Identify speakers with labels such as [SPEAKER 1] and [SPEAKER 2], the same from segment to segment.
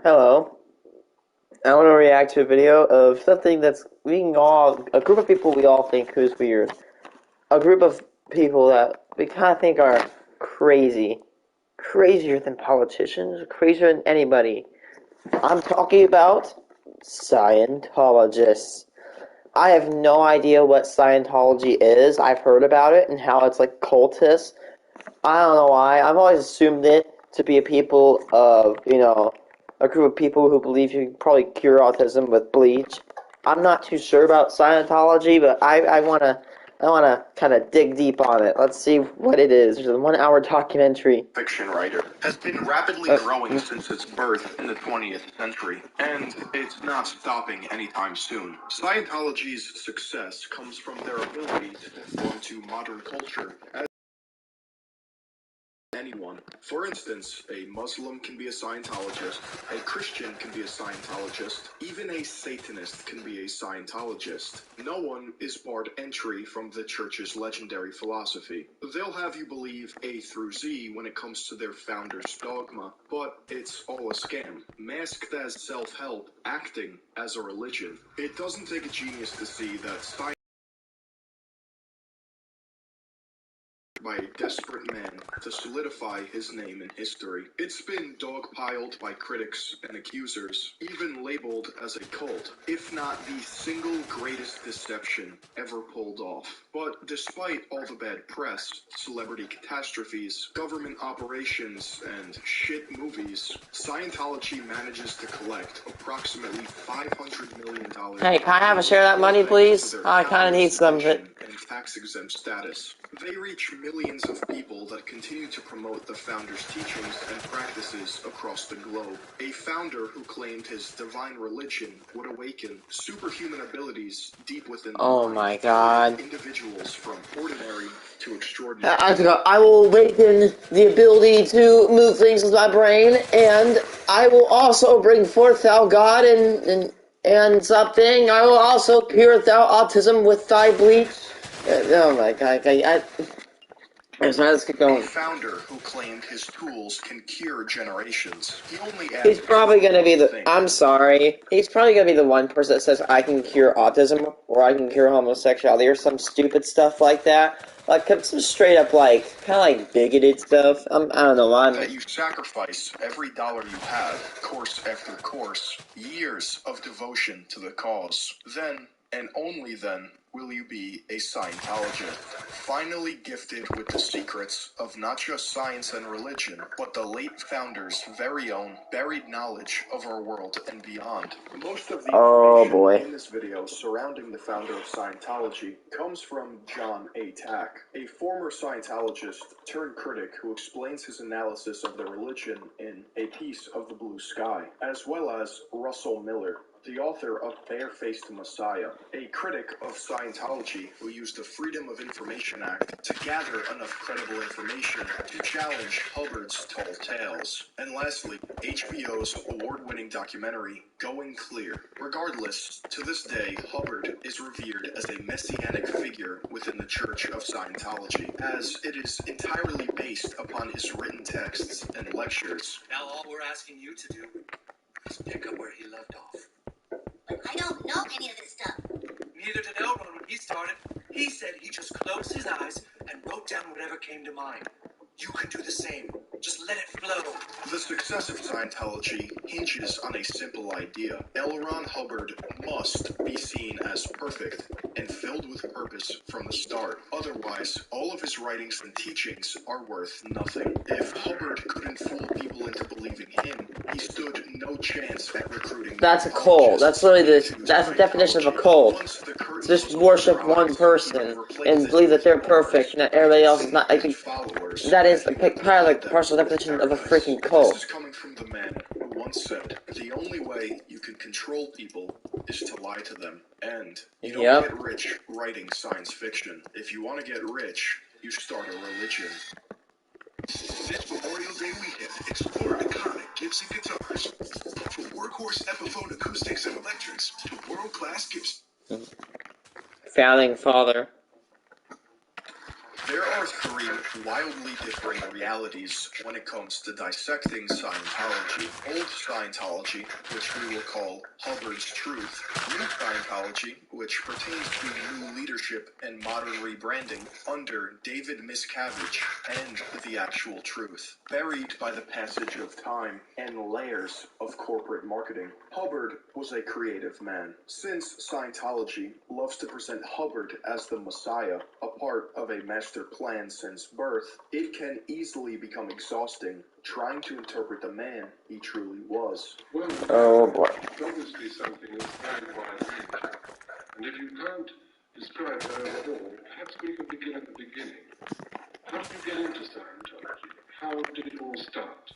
[SPEAKER 1] Hello. I want to react to a video of something that's a group of people we all think is weird. A group of people that we kind of think are crazy. Crazier than politicians, crazier than anybody. I'm talking about Scientologists. I have no idea what Scientology is. I've heard about it and how it's like cultist. I don't know why. I've always assumed it to be a group of people who believe you can probably cure autism with bleach. I'm not too sure about Scientology, but I wanna kind of dig deep on it. Let's see what it is. There's a 1 hour documentary.
[SPEAKER 2] Fiction writer has been rapidly growing since its birth in the 20th century, and it's not stopping anytime soon. Scientology's success comes from their ability to conform to modern culture as anyone. For instance, a Muslim can be a Scientologist, a Christian can be a Scientologist, even a Satanist can be a Scientologist. No one is barred entry from the church's legendary philosophy. They'll have you believe A through Z when it comes to their founder's dogma, but it's all a scam, masked as self-help, acting as a religion. It doesn't take a genius to see that science by a desperate man to solidify his name in history. It's been dogpiled by critics and accusers, even labeled as a cult, if not the single greatest deception ever pulled off. But despite all the bad press, celebrity catastrophes, government operations, and shit movies, Scientology manages to collect approximately $500 million.
[SPEAKER 1] Hey, can I have a share of that money, please? I kind of need some of it.
[SPEAKER 2] And tax-exempt status. They reach millions of people that continue to promote the founder's teachings and practices across the globe. A founder who claimed his divine religion would awaken superhuman abilities deep within the
[SPEAKER 1] Oh
[SPEAKER 2] mind.
[SPEAKER 1] my god.
[SPEAKER 2] Individuals from ordinary to extraordinary.
[SPEAKER 1] I will awaken the ability to move things with my brain, and I will also bring forth thou God and something. I will also cure thou autism with thy bleach. Oh my god, I'm sorry, let's keep going.
[SPEAKER 2] A founder who claimed his tools can cure generations.
[SPEAKER 1] He's probably gonna be I'm sorry. He's probably gonna be the one person that says I can cure autism or I can cure homosexuality or some stupid stuff like that. Like some straight up kind of bigoted stuff. I don't know why.
[SPEAKER 2] That you sacrifice every dollar you have, course after course, years of devotion to the cause. Then, and only then, will you be a Scientologist, finally gifted with the secrets of not just science and religion, but the late founder's very own buried knowledge of our world and beyond. Most of the information in this video surrounding the founder of Scientology comes from John A. Tack, a former Scientologist turned critic who explains his analysis of the religion in A Piece of the Blue Sky, as well as Russell Miller, the author of Barefaced Messiah, a critic of Scientology who used the Freedom of Information Act to gather enough credible information to challenge Hubbard's tall tales. And lastly, HBO's award-winning documentary, Going Clear. Regardless, to this day, Hubbard is revered as a messianic figure within the Church of Scientology, as it is entirely based upon his written texts and lectures.
[SPEAKER 3] Now all we're asking you to do is pick up where he left off.
[SPEAKER 4] I don't know any of this stuff.
[SPEAKER 3] Neither did Elrond when he started. He said he just closed his eyes and wrote down whatever came to mind. You can do the same. Just let it flow.
[SPEAKER 2] The success of Scientology hinges on a simple idea. L. Ron Hubbard must be seen as perfect and filled with purpose from the start. Otherwise, all of his writings and teachings are worth nothing. If Hubbard couldn't fool people into believing him, he stood no chance at recruiting.
[SPEAKER 1] That's a cult. That's literally that's the definition of a cult. Just worship one person and believe that they're perfect and that everybody else is not. That is kind of the partial definition of a freaking cult.
[SPEAKER 2] This is coming from the man who once said, the only way you can control people is to lie to them. And you don't get rich writing science fiction. If you want to get rich, you start a religion.
[SPEAKER 5] This Memorial Day weekend, explore iconic Gibson guitars. From workhorse Epiphone acoustics and electrics to world-class Gibson.
[SPEAKER 1] Founding father.
[SPEAKER 2] There are three wildly differing realities when it comes to dissecting Scientology. Old Scientology, which we will call Hubbard's Truth, New Scientology, which pertains to new leadership and modern rebranding under David Miscavige, and the actual truth. Buried by the passage of time and layers of corporate marketing, Hubbard was a creative man. Since Scientology loves to present Hubbard as the Messiah, a part of a master plan since birth, it can easily become exhausting trying to interpret the man he truly was.
[SPEAKER 6] Well,
[SPEAKER 1] Oh boy.
[SPEAKER 6] it's obviously something that's very wide ranging. And if you can't describe her overall, perhaps we could begin at the beginning. How did you get into Scientology? How did it all start?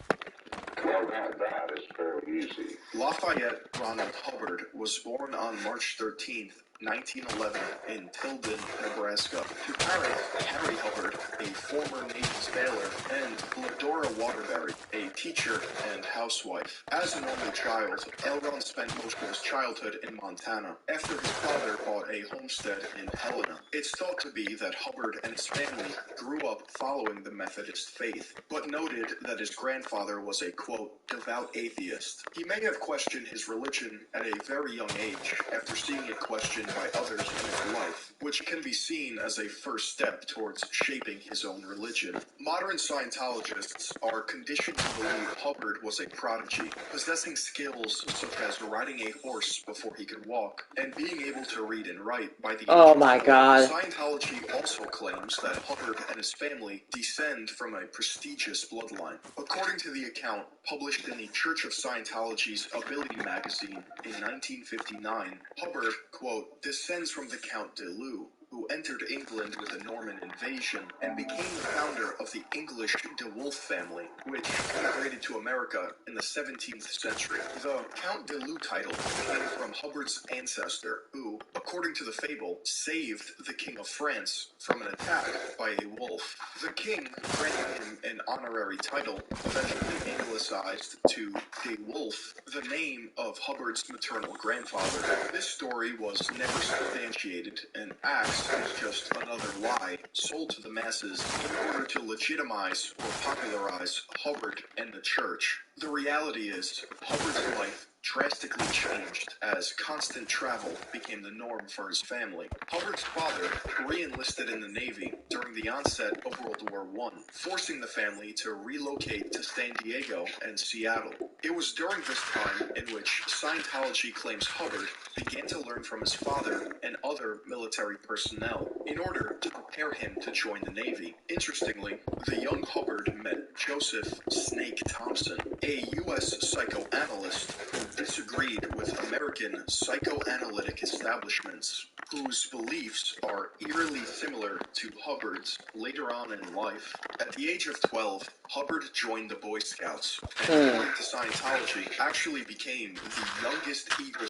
[SPEAKER 5] Well, that is fairly easy.
[SPEAKER 2] Lafayette Ronald Hubbard was born on March 13th, 1911 in Tilden, Nebraska, to parents Harry Hubbard, a former Navy sailor, and Ladora Waterbury, a teacher and housewife. As an only child, L. Ron spent most of his childhood in Montana, after his father bought a homestead in Helena. It's thought to be that Hubbard and his family grew up following the Methodist faith, but noted that his grandfather was a, quote, devout atheist. He may have questioned his religion at a very young age after seeing it questioned by others in his life, which can be seen as a first step towards shaping his own religion. Modern Scientologists are conditioned to believe Hubbard was a prodigy, possessing skills such as riding a horse before he could walk, and being able to read and write by the age
[SPEAKER 1] Oh
[SPEAKER 2] of
[SPEAKER 1] my
[SPEAKER 2] 4.
[SPEAKER 1] God.
[SPEAKER 2] Scientology also claims that Hubbard and his family descend from a prestigious bloodline. According to the account published in the Church of Scientology's Ability magazine in 1959, Hubbard, quote, descends from the Count de Loo, who entered England with the Norman invasion and became the founder of the English De Wolf family, which immigrated to America in the 17th century. The Count de Loo title came from Hubbard's ancestor, who, according to the fable, saved the King of France from an attack by a wolf. The king granted him an honorary title, eventually anglicized to De Wolf, the name of Hubbard's maternal grandfather. This story was never substantiated, and acts is just another lie sold to the masses in order to legitimize or popularize Hubbard and the church. The reality is, Hubbard's life drastically changed as constant travel became the norm for his family. Hubbard's father re-enlisted in the Navy during the onset of World War I, forcing the family to relocate to San Diego and Seattle. It was during this time in which Scientology claims Hubbard began to learn from his father and other military personnel in order to prepare him to join the Navy. Interestingly, the young Hubbard met Joseph Snake Thompson, a U.S. psychoanalyst who disagreed with American psychoanalytic establishments, whose beliefs are eerily similar to Hubbard's later on in life. At the age of 12, Hubbard joined the Boy Scouts, and according to Scientology, actually became the youngest Eagle.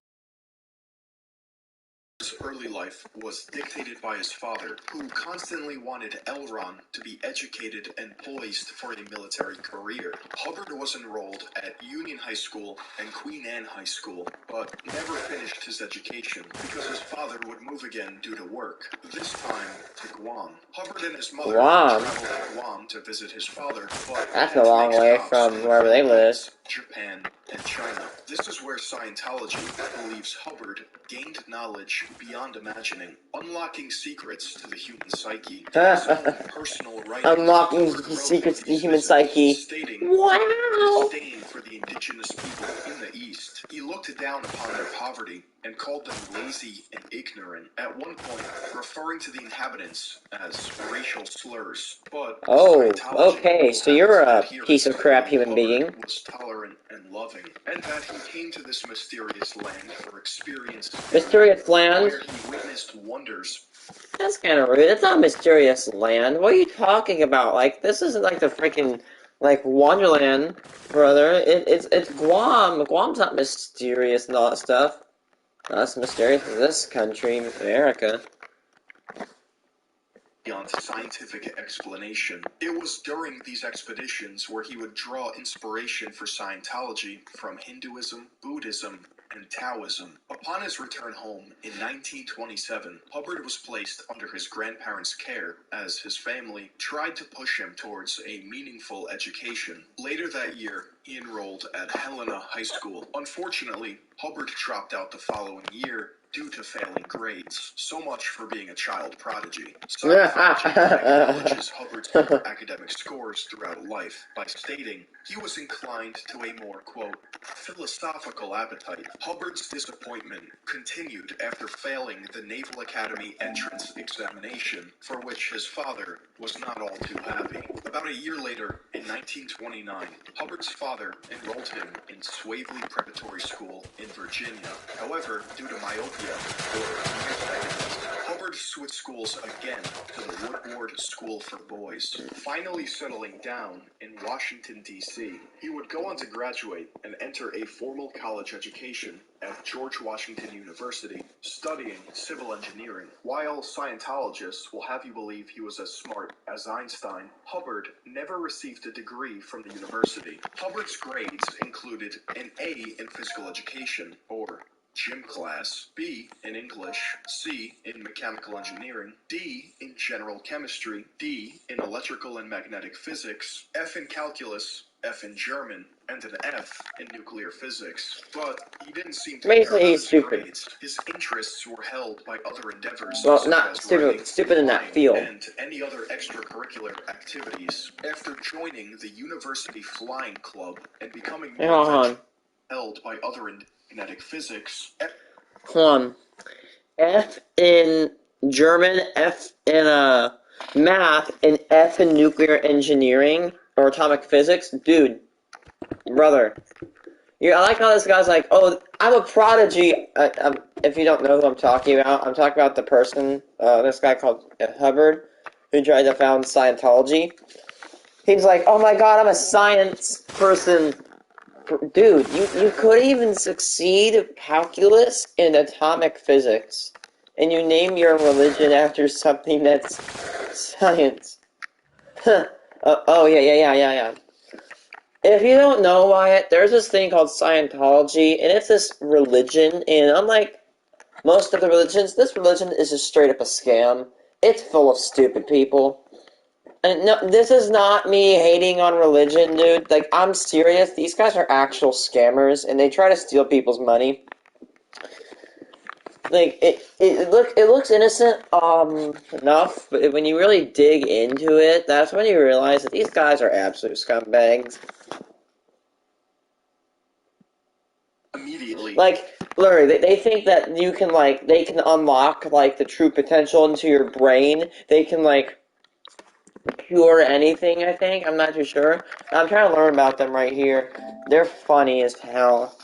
[SPEAKER 2] His early life was dictated by his father, who constantly wanted L. Ron to be educated and poised for a military career. Hubbard was enrolled at Union High School and Queen Anne High School, but never finished his education because his father would move again due to work, this time to Guam. Hubbard and his mother
[SPEAKER 1] Guam?
[SPEAKER 2] traveled to Guam to visit his father, but
[SPEAKER 1] That's
[SPEAKER 2] had
[SPEAKER 1] a
[SPEAKER 2] to
[SPEAKER 1] long
[SPEAKER 2] make
[SPEAKER 1] way
[SPEAKER 2] stops
[SPEAKER 1] from
[SPEAKER 2] in the
[SPEAKER 1] wherever they live.
[SPEAKER 2] Philippines, Japan, and China. This is where Scientology believes Hubbard gained knowledge beyond imagining, unlocking secrets to the human psyche. His own personal writings
[SPEAKER 1] Unlocking
[SPEAKER 2] covered growth
[SPEAKER 1] secrets
[SPEAKER 2] of
[SPEAKER 1] to the
[SPEAKER 2] these
[SPEAKER 1] human
[SPEAKER 2] visitors,
[SPEAKER 1] psyche.
[SPEAKER 2] stating,
[SPEAKER 1] Wow!
[SPEAKER 2] disdain for the indigenous people in the East. He looked down upon their poverty and called them lazy and ignorant, at one point referring to the inhabitants as racial slurs. But
[SPEAKER 1] Oh,
[SPEAKER 2] Scientology
[SPEAKER 1] okay,
[SPEAKER 2] will
[SPEAKER 1] so
[SPEAKER 2] have
[SPEAKER 1] you're
[SPEAKER 2] its
[SPEAKER 1] a
[SPEAKER 2] adherents
[SPEAKER 1] piece of crap
[SPEAKER 2] believe
[SPEAKER 1] human being.
[SPEAKER 2] Hubbard was tolerant and loving, and that he came to this mysterious land for experience,
[SPEAKER 1] Mysterious land?
[SPEAKER 2] where he witnessed wonders.
[SPEAKER 1] That's kind of rude. That's not mysterious land. What are you talking about? Like, this isn't like the freaking, like, Wonderland, brother. It's Guam. Guam's not mysterious and all that stuff. Not as mysterious as this country, America.
[SPEAKER 2] beyond scientific explanation. It was during these expeditions where he would draw inspiration for Scientology from Hinduism, Buddhism, and Taoism. Upon his return home in 1927, Hubbard was placed under his grandparents' care as his family tried to push him towards a meaningful education. Later that year, he enrolled at Helena High School. Unfortunately, Hubbard dropped out the following year due to failing grades. So much for being a child prodigy. Scientology acknowledges Hubbard's poor academic scores throughout life by stating he was inclined to a more, quote, philosophical appetite. Hubbard's disappointment continued after failing the Naval Academy entrance examination, for which his father was not all too happy. About a year later, in 1929, Hubbard's father enrolled him in Swavely Preparatory School in Virginia. However, due to myopia, Hubbard switched schools again to the Woodward School for Boys, finally settling down in Washington, D.C. He would go on to graduate and enter a formal college education at George Washington University, studying civil engineering. While Scientologists will have you believe he was as smart as Einstein, Hubbard never received a degree from the university. Hubbard's grades included an A in physical education, or gym class, B in English, C in mechanical engineering, D in general chemistry, D in electrical and magnetic physics, F in calculus, F in German, and an F in nuclear physics. But he didn't seem to
[SPEAKER 1] Basically,
[SPEAKER 2] care about
[SPEAKER 1] he's
[SPEAKER 2] his
[SPEAKER 1] stupid.
[SPEAKER 2] grades. His interests were held by other endeavors,
[SPEAKER 1] Well,
[SPEAKER 2] such
[SPEAKER 1] not
[SPEAKER 2] as
[SPEAKER 1] stupid,
[SPEAKER 2] writing,
[SPEAKER 1] stupid in that
[SPEAKER 2] flying,
[SPEAKER 1] field.
[SPEAKER 2] and any other extracurricular activities. After joining the University Flying Club and becoming
[SPEAKER 1] Hey,
[SPEAKER 2] more
[SPEAKER 1] hold on.
[SPEAKER 2] held by other magnetic physics,
[SPEAKER 1] Hold on. F in German, F in math, and F in nuclear engineering or atomic physics. Dude, brother. I like how this guy's like, oh, I'm a prodigy. If you don't know who I'm talking about the person, this guy called Hubbard, who tried to found Scientology. He's like, oh my god, I'm a science person. Dude, you could even succeed calculus in atomic physics. And you name your religion after something that's science. Oh, yeah. If you don't know, Wyatt, there's this thing called Scientology, and it's this religion, and unlike most of the religions, this religion is just straight up a scam. It's full of stupid people. And no, this is not me hating on religion, dude. Like, I'm serious. These guys are actual scammers, and they try to steal people's money. Like, it looks innocent, enough, but when you really dig into it, that's when you realize that these guys are absolute scumbags.
[SPEAKER 2] immediately.
[SPEAKER 1] Like, literally, they think that you can, like, they can unlock, like, the true potential into your brain. They can, like, cure anything, I think. I'm not too sure. I'm trying to learn about them right here. They're funny as hell.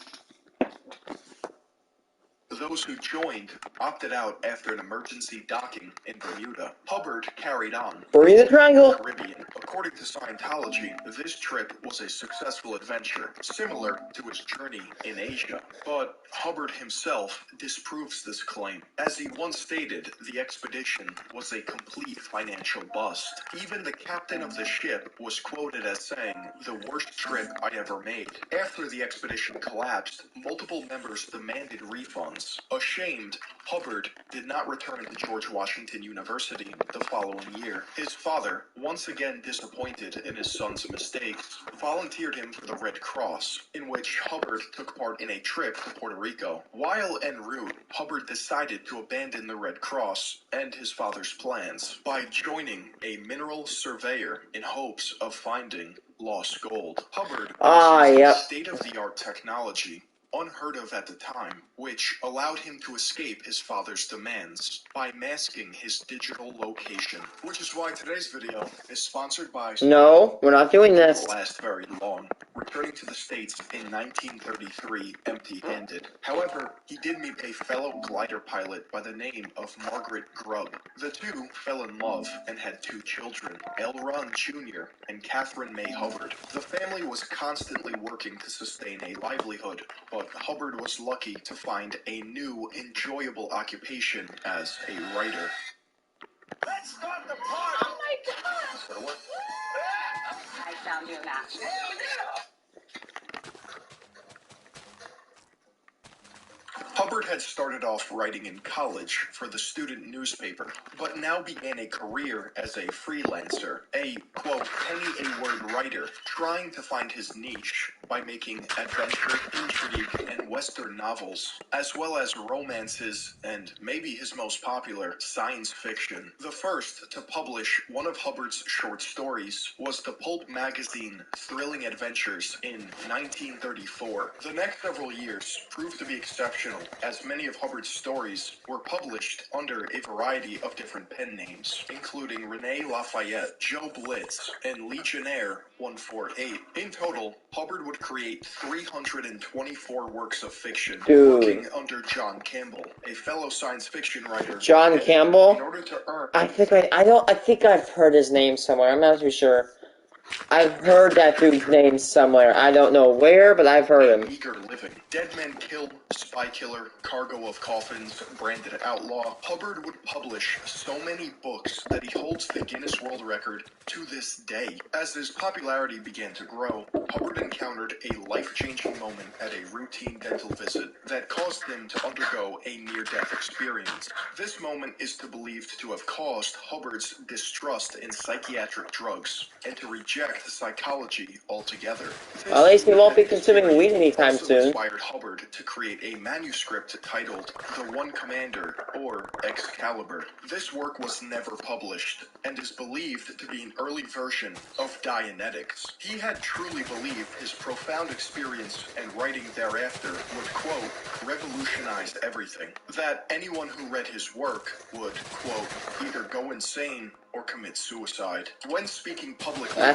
[SPEAKER 2] Those who joined opted out after an emergency docking in Bermuda. Hubbard carried on.
[SPEAKER 1] Bermuda Triangle.
[SPEAKER 2] Caribbean. According to Scientology, this trip was a successful adventure, similar to his journey in Asia. But Hubbard himself disproves this claim. As he once stated, the expedition was a complete financial bust. Even the captain of the ship was quoted as saying, "The worst trip I ever made." After the expedition collapsed, multiple members demanded refunds. Ashamed, Hubbard did not return to George Washington University the following year. His father, once again disappointed in his son's mistakes, volunteered him for the Red Cross, in which Hubbard took part in a trip to Puerto Rico. While en route, Hubbard decided to abandon the Red Cross and his father's plans by joining a mineral surveyor in hopes of finding lost gold. Hubbard was using state-of-the-art technology, unheard of at the time, which allowed him to escape his father's demands by masking his digital location. Which is why today's video is sponsored by...
[SPEAKER 1] No, we're not doing this.
[SPEAKER 2] Didn't last very long, returning to the States in 1933 empty-handed. However, he did meet a fellow glider pilot by the name of Margaret Grubb. The two fell in love and had two children, L. Ron Jr. and Catherine May Hubbard. The family was constantly working to sustain a livelihood, but Hubbard was lucky to find a new, enjoyable occupation as a writer.
[SPEAKER 3] Let's start the party.
[SPEAKER 7] Oh my God! I found you a match.
[SPEAKER 3] Hell yeah!
[SPEAKER 2] Hubbard had started off writing in college for the student newspaper, but now began a career as a freelancer, a, quote, penny-a-word writer, trying to find his niche by making adventure, intrigue, and Western novels, as well as romances and maybe his most popular, science fiction. The first to publish one of Hubbard's short stories was the pulp magazine Thrilling Adventures in 1934. The next several years proved to be exceptional, as many of Hubbard's stories were published under a variety of different pen names, including René Lafayette, Joe Blitz, and Legionnaire 148. In total, Hubbard would create 324 works of fiction, working under John Campbell, a fellow science fiction writer.
[SPEAKER 1] John Campbell?
[SPEAKER 2] In order to earn
[SPEAKER 1] I think I've heard his name somewhere. I'm not too sure. I've heard that dude's name somewhere. I don't know where, but I've heard him.
[SPEAKER 2] Eager living. Dead Men Killed, Spy Killer, Cargo of Coffins, Branded Outlaw. Hubbard would publish so many books that he holds the Guinness World Record to this day. As his popularity began to grow, Hubbard encountered a life-changing moment at a routine dental visit that caused him to undergo a near-death experience. This moment is believed to have caused Hubbard's distrust in psychiatric drugs and to reject psychology altogether.
[SPEAKER 1] Well, at least he won't be consuming weed anytime
[SPEAKER 2] also
[SPEAKER 1] soon.
[SPEAKER 2] Inspired Hubbard to create a manuscript titled The One Commander, or Excalibur. This work was never published and is believed to be an early version of Dianetics. He had truly believed his profound experience and writing thereafter would, quote, revolutionize everything. That anyone who read his work would, quote, either go insane or commit suicide. When speaking publicly on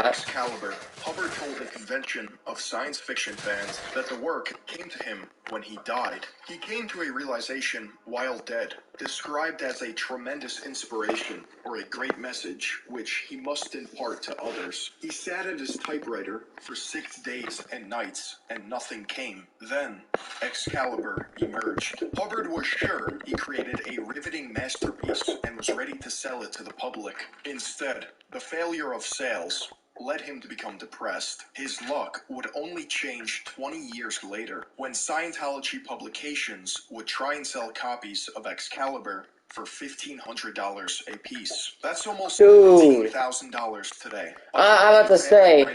[SPEAKER 2] Excalibur, Hubbard told a convention of science fiction fans that the work came to him when he died. He came to a realization while dead, described as a tremendous inspiration or a great message which he must impart to others. He sat at his typewriter for 6 days and nights and nothing came. Then Excalibur emerged. Hubbard was sure he created a riveting masterpiece and was ready to sell it to the public. Instead, the failure of sales led him to become depressed. His luck would only change 20 years later, when Scientology publications would try and sell copies of Excalibur for $1,500 a piece. That's almost $15,000 today.
[SPEAKER 1] I'm about to say,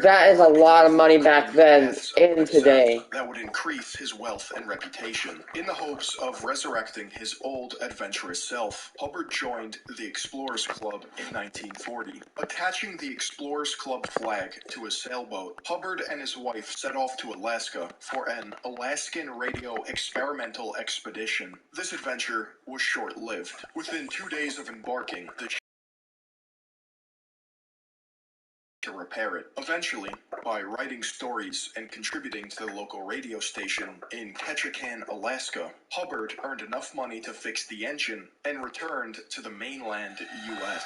[SPEAKER 1] that is a lot of money back then and today.
[SPEAKER 2] That would increase his wealth and reputation. In the hopes of resurrecting his old adventurous self, Hubbard joined the Explorers Club in 1940. Attaching the Explorers Club flag to a sailboat, Hubbard and his wife set off to Alaska for an Alaskan radio experimental expedition. This adventure was short-lived. Within 2 days of embarking, the to repair it. Eventually, by writing stories and contributing to the local radio station in Ketchikan, Alaska, Hubbard earned enough money to fix the engine and returned to the mainland U.S.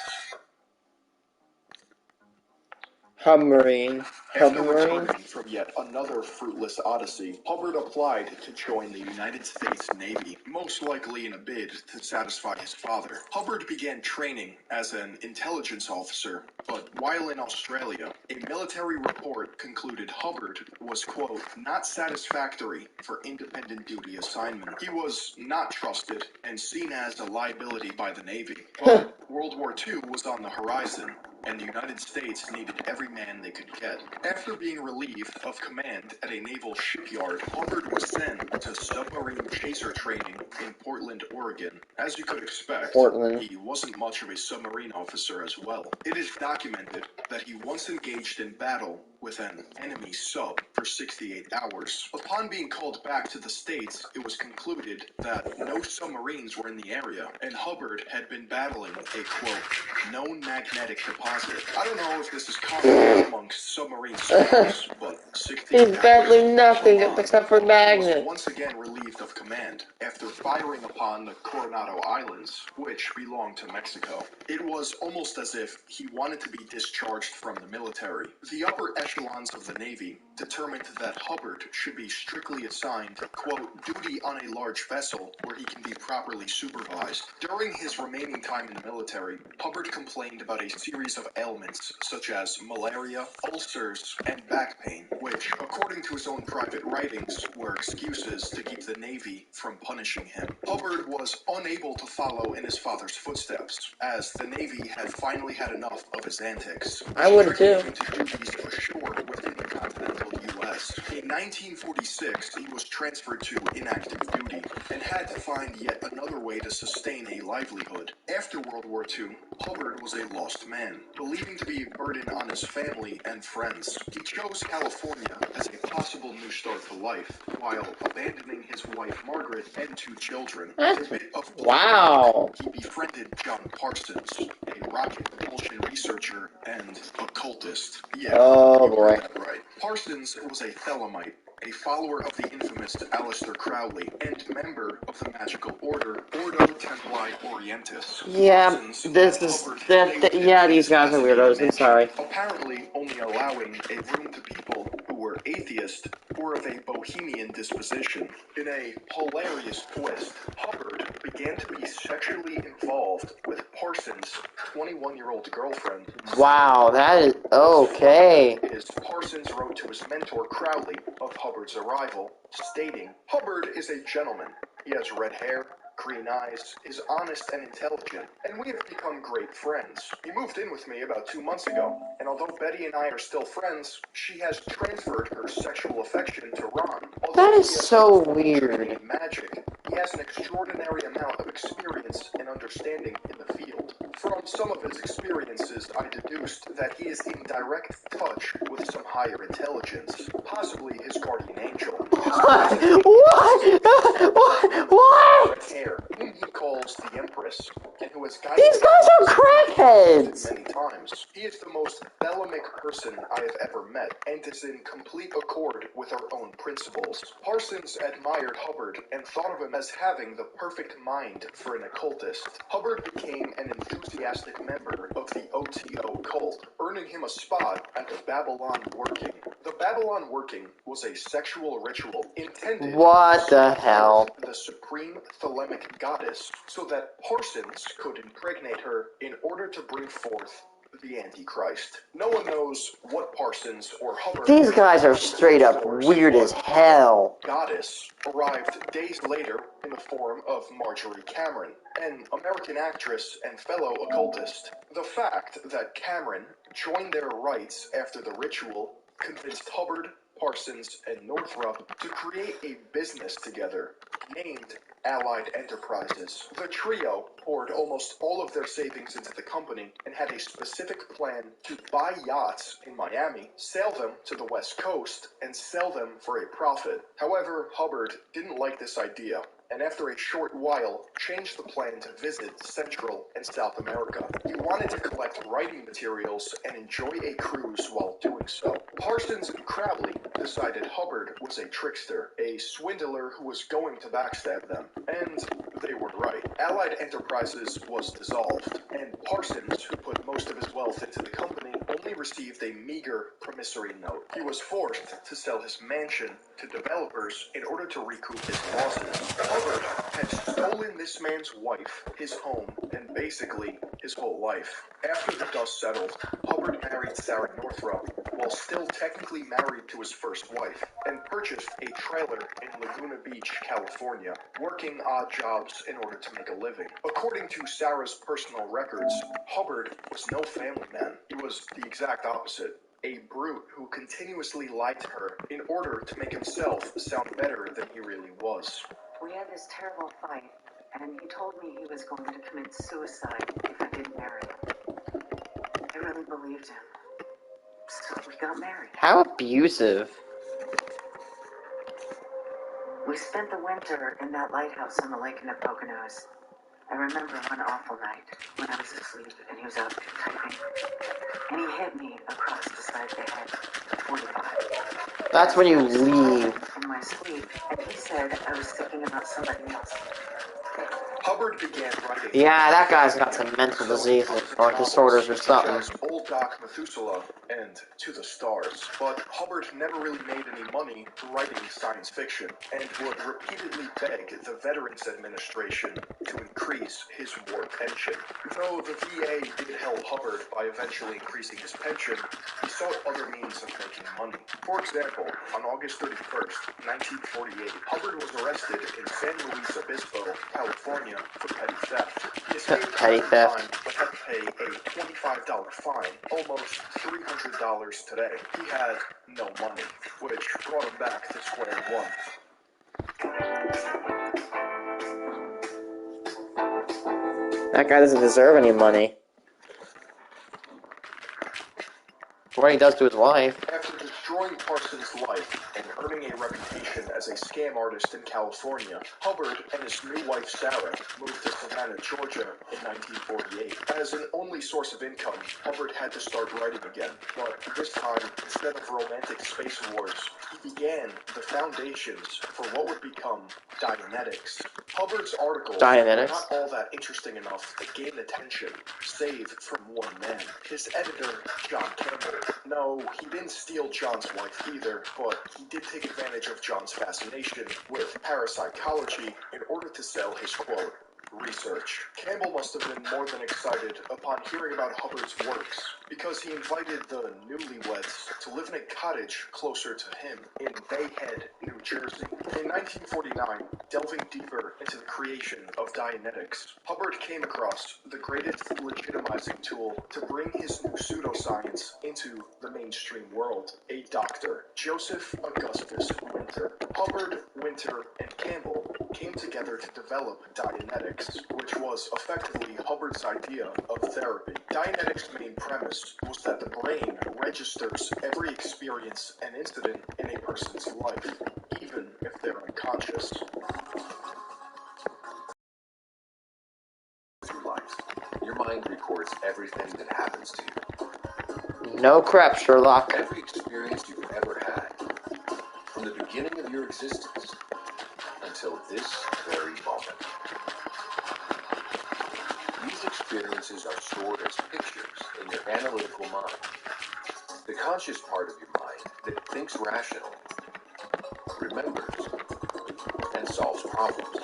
[SPEAKER 1] Submarine.
[SPEAKER 2] After returning from yet another fruitless odyssey, Hubbard applied to join the United States Navy, most likely in a bid to satisfy his father. Hubbard began training as an intelligence officer, but while in Australia, a military report concluded Hubbard was, quote, not satisfactory for independent duty assignment. He was not trusted and seen as a liability by the Navy. But World War II was on the horizon, and the United States needed every man they could get. After being relieved of command at a naval shipyard, Hubbard was sent to submarine chaser training in Portland, Oregon. As you could expect, he wasn't much of a submarine officer as well. It is documented that he once engaged in battle with an enemy sub for 68 hours. Upon being called back to the States, it was concluded that no submarines were in the area, and Hubbard had been battling a, quote, known magnetic deposit. I don't know if this is common amongst submarine soldiers, but 68
[SPEAKER 1] He's battling nothing
[SPEAKER 2] Hubbard
[SPEAKER 1] except for magnets.
[SPEAKER 2] was once again relieved of command after firing upon the Coronado Islands, which belonged to Mexico. It was almost as if he wanted to be discharged from the military. The upper echelon echelons of the Navy determined that Hubbard should be strictly assigned, quote, duty on a large vessel where he can be properly supervised. During his remaining time in the military, Hubbard complained about a series of ailments such as malaria, ulcers, and back pain, which, according to his own private writings, were excuses to keep the Navy from punishing him. Hubbard was unable to follow in his father's footsteps, as the Navy had finally had enough of his antics.
[SPEAKER 1] I would too.
[SPEAKER 2] Him to duties ashore within the continental U.S. In 1946, he was transferred to inactive duty and had to find yet another way to sustain a livelihood. After World War II, Hubbard was a lost man, believing to be a burden on his family and friends. He chose California as a possible new start to life, while abandoning his wife Margaret and 2 children.
[SPEAKER 1] That's-
[SPEAKER 2] With a bit of
[SPEAKER 1] wow.
[SPEAKER 2] he befriended John Parsons, a rocket propulsion researcher and occultist. Yeah,
[SPEAKER 1] Oh,
[SPEAKER 2] you
[SPEAKER 1] boy.
[SPEAKER 2] heard that right. Parsons was a Thelemite, a follower of the infamous Aleister Crowley, and member of the magical order Ordo Templi Orientis.
[SPEAKER 1] Yeah,
[SPEAKER 2] Parsons
[SPEAKER 1] this
[SPEAKER 2] let
[SPEAKER 1] is...
[SPEAKER 2] Hubbard stay
[SPEAKER 1] yeah,
[SPEAKER 2] within
[SPEAKER 1] these
[SPEAKER 2] his
[SPEAKER 1] guys are
[SPEAKER 2] Pasadena
[SPEAKER 1] weirdos. I'm
[SPEAKER 2] mansion,
[SPEAKER 1] sorry.
[SPEAKER 2] apparently only allowing a room to people who were atheist or of a bohemian disposition. In a hilarious twist, Hubbard began to be sexually involved with Parsons' 21-year-old girlfriend.
[SPEAKER 1] Wow, that is... okay.
[SPEAKER 2] Is Parsons wrote to his mentor Crowley of Hubbard's arrival, stating, Hubbard is a gentleman. He has red hair, green eyes, is honest and intelligent, and we have become great friends. He moved in with me about 2 months ago, and although Betty and I are still friends, she has transferred her sexual affection to Ron. Although
[SPEAKER 1] That is
[SPEAKER 2] he has
[SPEAKER 1] so
[SPEAKER 2] no fortune
[SPEAKER 1] weird.
[SPEAKER 2] in magic, he has an extraordinary amount of experience and understanding in the field. From some of his experiences, I deduced that he is in direct touch with some higher intelligence, possibly his guardian angel.
[SPEAKER 1] What?
[SPEAKER 2] Hair, whom he calls the Empress, and who has guided
[SPEAKER 1] These guys are crackheads!
[SPEAKER 2] many times. He is the most Thelemic person I have ever met, and is in complete accord with our own principles. Parsons admired Hubbard and thought of him as having the perfect mind for an occultist. Hubbard became an enthusiastic member of the OTO cult, earning him a spot at the Babylon Working. The Babylon Working was a sexual ritual intended
[SPEAKER 1] What the hell?
[SPEAKER 2] the supreme Thelemic goddess, so that Parsons could impregnate her in order to bring forth the Antichrist. No one knows what Parsons or Hubbard...
[SPEAKER 1] These guys are straight up weird as hell.
[SPEAKER 2] Goddess arrived days later in the form of Marjorie Cameron, an American actress and fellow occultist. The fact that Cameron joined their rites after the ritual convinced Hubbard, Parsons, and Northrop to create a business together named Allied Enterprises. The trio poured almost all of their savings into the company and had a specific plan to buy yachts in Miami, sail them to the West Coast, and sell them for a profit. However, Hubbard didn't like this idea, and after a short while, changed the plan to visit Central and South America. He wanted to collect writing materials and enjoy a cruise while doing so. Parsons and Crowley decided Hubbard was a trickster, a swindler who was going to backstab them. And they were right. Allied Enterprises was dissolved, and Parsons, who put most of his wealth into the company, only received a meager promissory note. He was forced to sell his mansion to developers in order to recoup his losses. Hubbard had stolen this man's wife, his home, and basically his whole life. After the dust settled, Hubbard married Sarah Northrop while still technically married to his first wife, and purchased a trailer in Laguna Beach, California, working odd jobs in order to make a living. According to Sarah's personal records, Hubbard was no family man. He was the exact opposite. A brute who continuously lied to her in order to make himself sound better than he really was.
[SPEAKER 8] We had this terrible fight, and he told me he was going to commit suicide if I didn't marry him. I really believed him. So we got married.
[SPEAKER 1] How abusive.
[SPEAKER 8] We spent the winter in that lighthouse on the lake in the Poconos. I remember one awful night when I was asleep and he was out typing. And he hit me across the side of the head, 45.
[SPEAKER 1] That's when you leave.
[SPEAKER 8] In my sleep, and he said I was thinking about somebody else.
[SPEAKER 2] Hubbard began writing.
[SPEAKER 1] Yeah, that guy's got some mental disease or disorders or something.
[SPEAKER 2] Such as Old Doc Methuselah and To the Stars. But Hubbard never really made any money writing science fiction, and would repeatedly beg the Veterans Administration to increase his war pension. Though the VA did help Hubbard by eventually increasing his pension, he sought other means of making money. For example, on August 31st, 1948, Hubbard was arrested in San Luis Obispo, California, for petty theft. He escaped
[SPEAKER 1] Petty
[SPEAKER 2] at the
[SPEAKER 1] theft.
[SPEAKER 2] time, but had to pay a $25 fine, almost $300 today. He had no money, which brought him back to square one.
[SPEAKER 1] That guy doesn't deserve any money. For what he does to his wife.
[SPEAKER 2] After destroying Parsons' life and earning a reputation as a scam artist in California, Hubbard and his new wife Sarah moved to Savannah, Georgia in 1948. As an only source of income, Hubbard had to start writing again, but this time, instead of romantic space wars, he began the foundations for what would become Dianetics. Hubbard's articles
[SPEAKER 1] Dianetics?
[SPEAKER 2] were not all that interesting enough to gain attention, save from one man, his editor, John Campbell. No, he didn't steal John's wife either, but he did take advantage of John's fascination with parapsychology in order to sell his, quote, research. Campbell must have been more than excited upon hearing about Hubbard's works, because he invited the newlyweds to live in a cottage closer to him in Bay Head, New Jersey. In 1949, delving deeper into the creation of Dianetics, Hubbard came across the greatest legitimizing tool to bring his new pseudoscience into the mainstream world: a doctor, Joseph Augustus Winter. Hubbard, Winter, and Campbell came together to develop Dianetics, which was effectively Hubbard's idea of therapy. Dianetics' main premise was that the brain registers every experience and incident in a person's life, even if they're unconscious.
[SPEAKER 7] Through life, your mind records everything that happens to you.
[SPEAKER 1] No crap, Sherlock.
[SPEAKER 7] Every experience you've ever had, from the beginning of your existence until this very moment. These experiences are stored as pictures in your analytical mind. The conscious part of your mind that thinks rationally, remembers, and solves problems.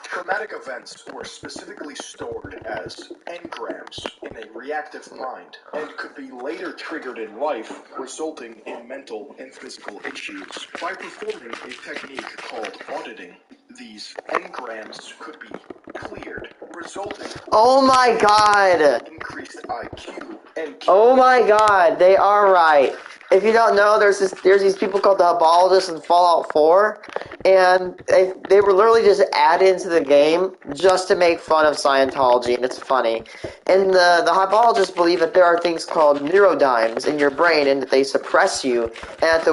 [SPEAKER 2] Traumatic events were specifically stored as engrams in a reactive mind and could be later triggered in life, resulting in mental and physical issues. By performing a technique called auditing, these engrams could be cleared, resulting
[SPEAKER 1] Oh my god!
[SPEAKER 2] in increased IQ and
[SPEAKER 1] Oh my god, they are right. If you don't know, there's these people called the Herbologists in Fallout 4, and they were literally just added into the game just to make fun of Scientology, and it's funny. And the Herbologists believe that there are things called neurodynes in your brain, and that they suppress you, and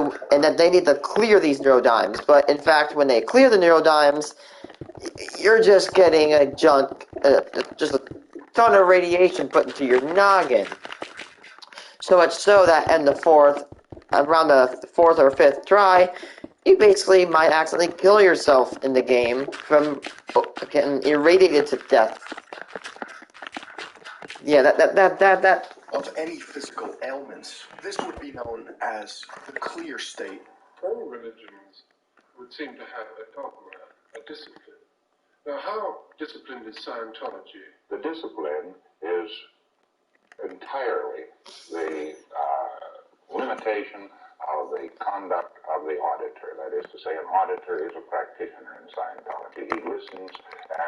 [SPEAKER 1] that they need to clear these neurodynes. But in fact, when they clear the neurodynes, you're just getting just a ton of radiation put into your noggin. So much so that around the fourth or fifth try, you basically might accidentally kill yourself in the game from getting irradiated to death. Yeah, that.
[SPEAKER 2] of any physical ailments. This would be known as the clear state.
[SPEAKER 6] All religions would seem to have a dogma, a discipline. Now, how disciplined is Scientology?
[SPEAKER 9] The discipline is entirely the limitation of the conduct of the auditor. That is to say, an auditor is a practitioner in Scientology. He listens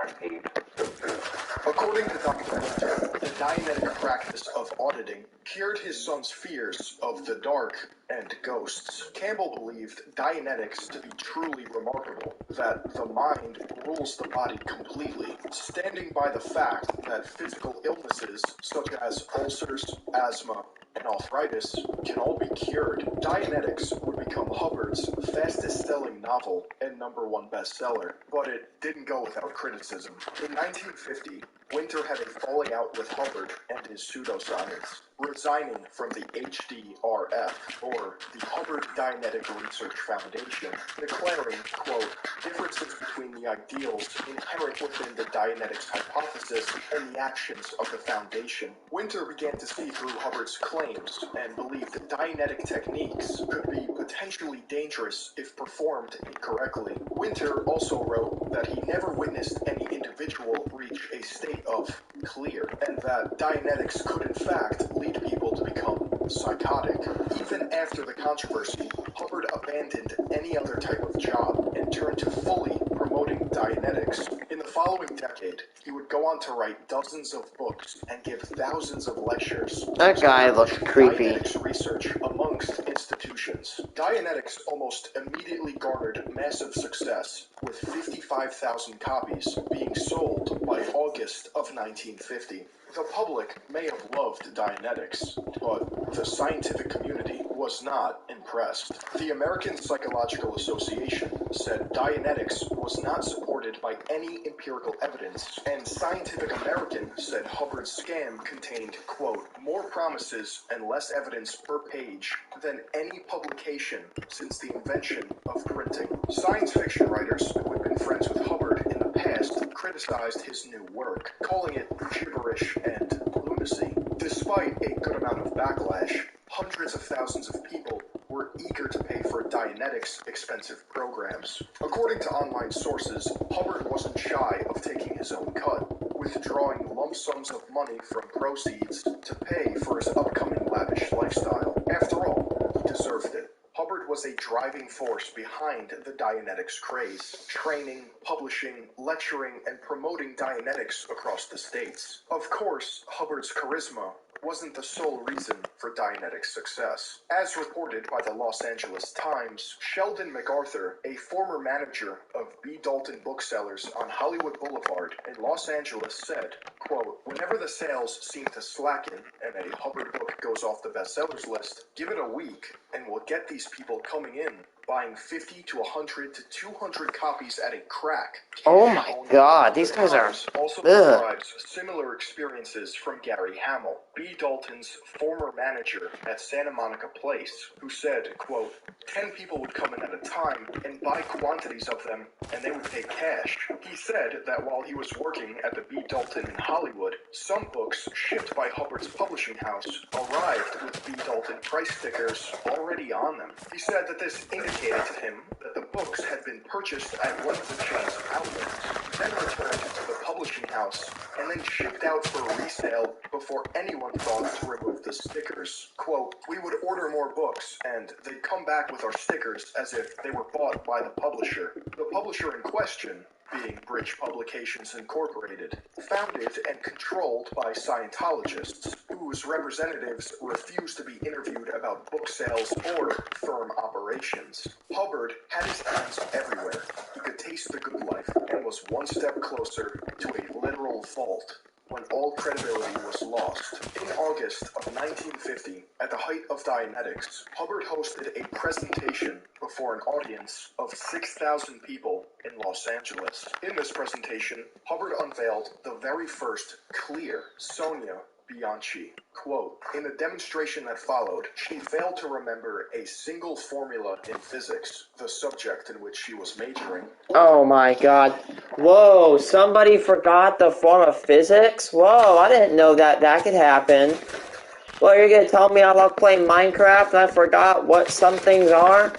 [SPEAKER 9] and he fulfills.
[SPEAKER 2] According to Dr. Winter, the Dianetic practice of auditing cured his son's fears of the dark and ghosts. Campbell believed Dianetics to be truly remarkable, that the mind rules the body completely, standing by the fact that physical illnesses such as ulcers, asthma, and arthritis can all be cured. Dianetics would become Hubbard's fastest-selling novel and #1 bestseller, but it didn't go without criticism. In 1950, Winter had a falling out with Hubbard and his pseudoscience. resigning from the HDRF, or the Hubbard Dianetic Research Foundation, declaring, quote, differences between the ideals inherent within the Dianetics hypothesis and the actions of the Foundation. Winter began to see through Hubbard's claims and believed that Dianetic techniques could be potentially dangerous if performed incorrectly. Winter also wrote that he never witnessed any individual reach a state of clear, and that Dianetics could in fact lead people to become psychotic. Even after the controversy, Hubbard abandoned any other type of job and turned to fully promoting Dianetics. In the following decade, he would go on to write dozens of books and give thousands of lectures.
[SPEAKER 1] That guy looks creepy.
[SPEAKER 2] Dianetics research amongst institutions. Dianetics almost immediately garnered massive success, with 55,000 copies being sold by August of 1950. The public may have loved Dianetics, but the scientific community was not impressed. The American Psychological Association said Dianetics was not supported by any empirical evidence, and Scientific American said Hubbard's scam contained, quote, more promises and less evidence per page than any publication since the invention of printing. Science fiction writers who had been friends with Hubbard in the past criticized his new work, calling it gibberish and lunacy. Despite a good amount of backlash, hundreds of thousands of people were eager to pay for Dianetics' expensive programs. According to online sources, Hubbard wasn't shy of taking his own cut, withdrawing lump sums of money from proceeds to pay for his upcoming lavish lifestyle. After all, he deserved it. Hubbard was a driving force behind the Dianetics craze, training, publishing, lecturing, and promoting Dianetics across the states. Of course, Hubbard's charisma wasn't the sole reason for Dianetics' success. As reported by the Los Angeles Times, Sheldon MacArthur, a former manager of B. Dalton Booksellers on Hollywood Boulevard in Los Angeles, said, quote, whenever the sales seem to slacken and a Hubbard book goes off the bestsellers list, give it a week and we'll get these people coming in, buying 50 to 100 to 200 copies at a crack.
[SPEAKER 1] Oh my god, these guys are...
[SPEAKER 2] Also describes similar experiences from Gary Hamill, B. Dalton's former manager at Santa Monica Place, who said, quote, 10 people would come in at a time and buy quantities of them, and they would pay cash. He said that while he was working at the B. Dalton in Hollywood, some books shipped by Hubbard's publishing house arrived with B. Dalton price stickers already on them. He said that this indicated to him that the books had been purchased at one of the chain's outlets, then returned to the publishing house, and then shipped out for resale before anyone thought to remove the stickers. Quote, we would order more books, and they'd come back with our stickers as if they were bought by the publisher. The publisher in question, being Bridge Publications Incorporated, founded and controlled by Scientologists, whose representatives refused to be interviewed about book sales or firm operations. Hubbard had his hands everywhere. He could taste the good life and was one step closer to a literal vault when all credibility was lost. In August of 1950, at the height of Dianetics, Hubbard hosted a presentation before an audience of 6,000 people in Los Angeles. In this presentation, Hubbard unveiled the very first clear Sonia Bianchi. Quote, in the demonstration that followed, she failed to remember a single formula in physics, the subject in which she was majoring.
[SPEAKER 1] Oh my god. Whoa, somebody forgot the form of physics? Whoa, I didn't know that could happen. Well, you're gonna tell me I love playing Minecraft and I forgot what some things are?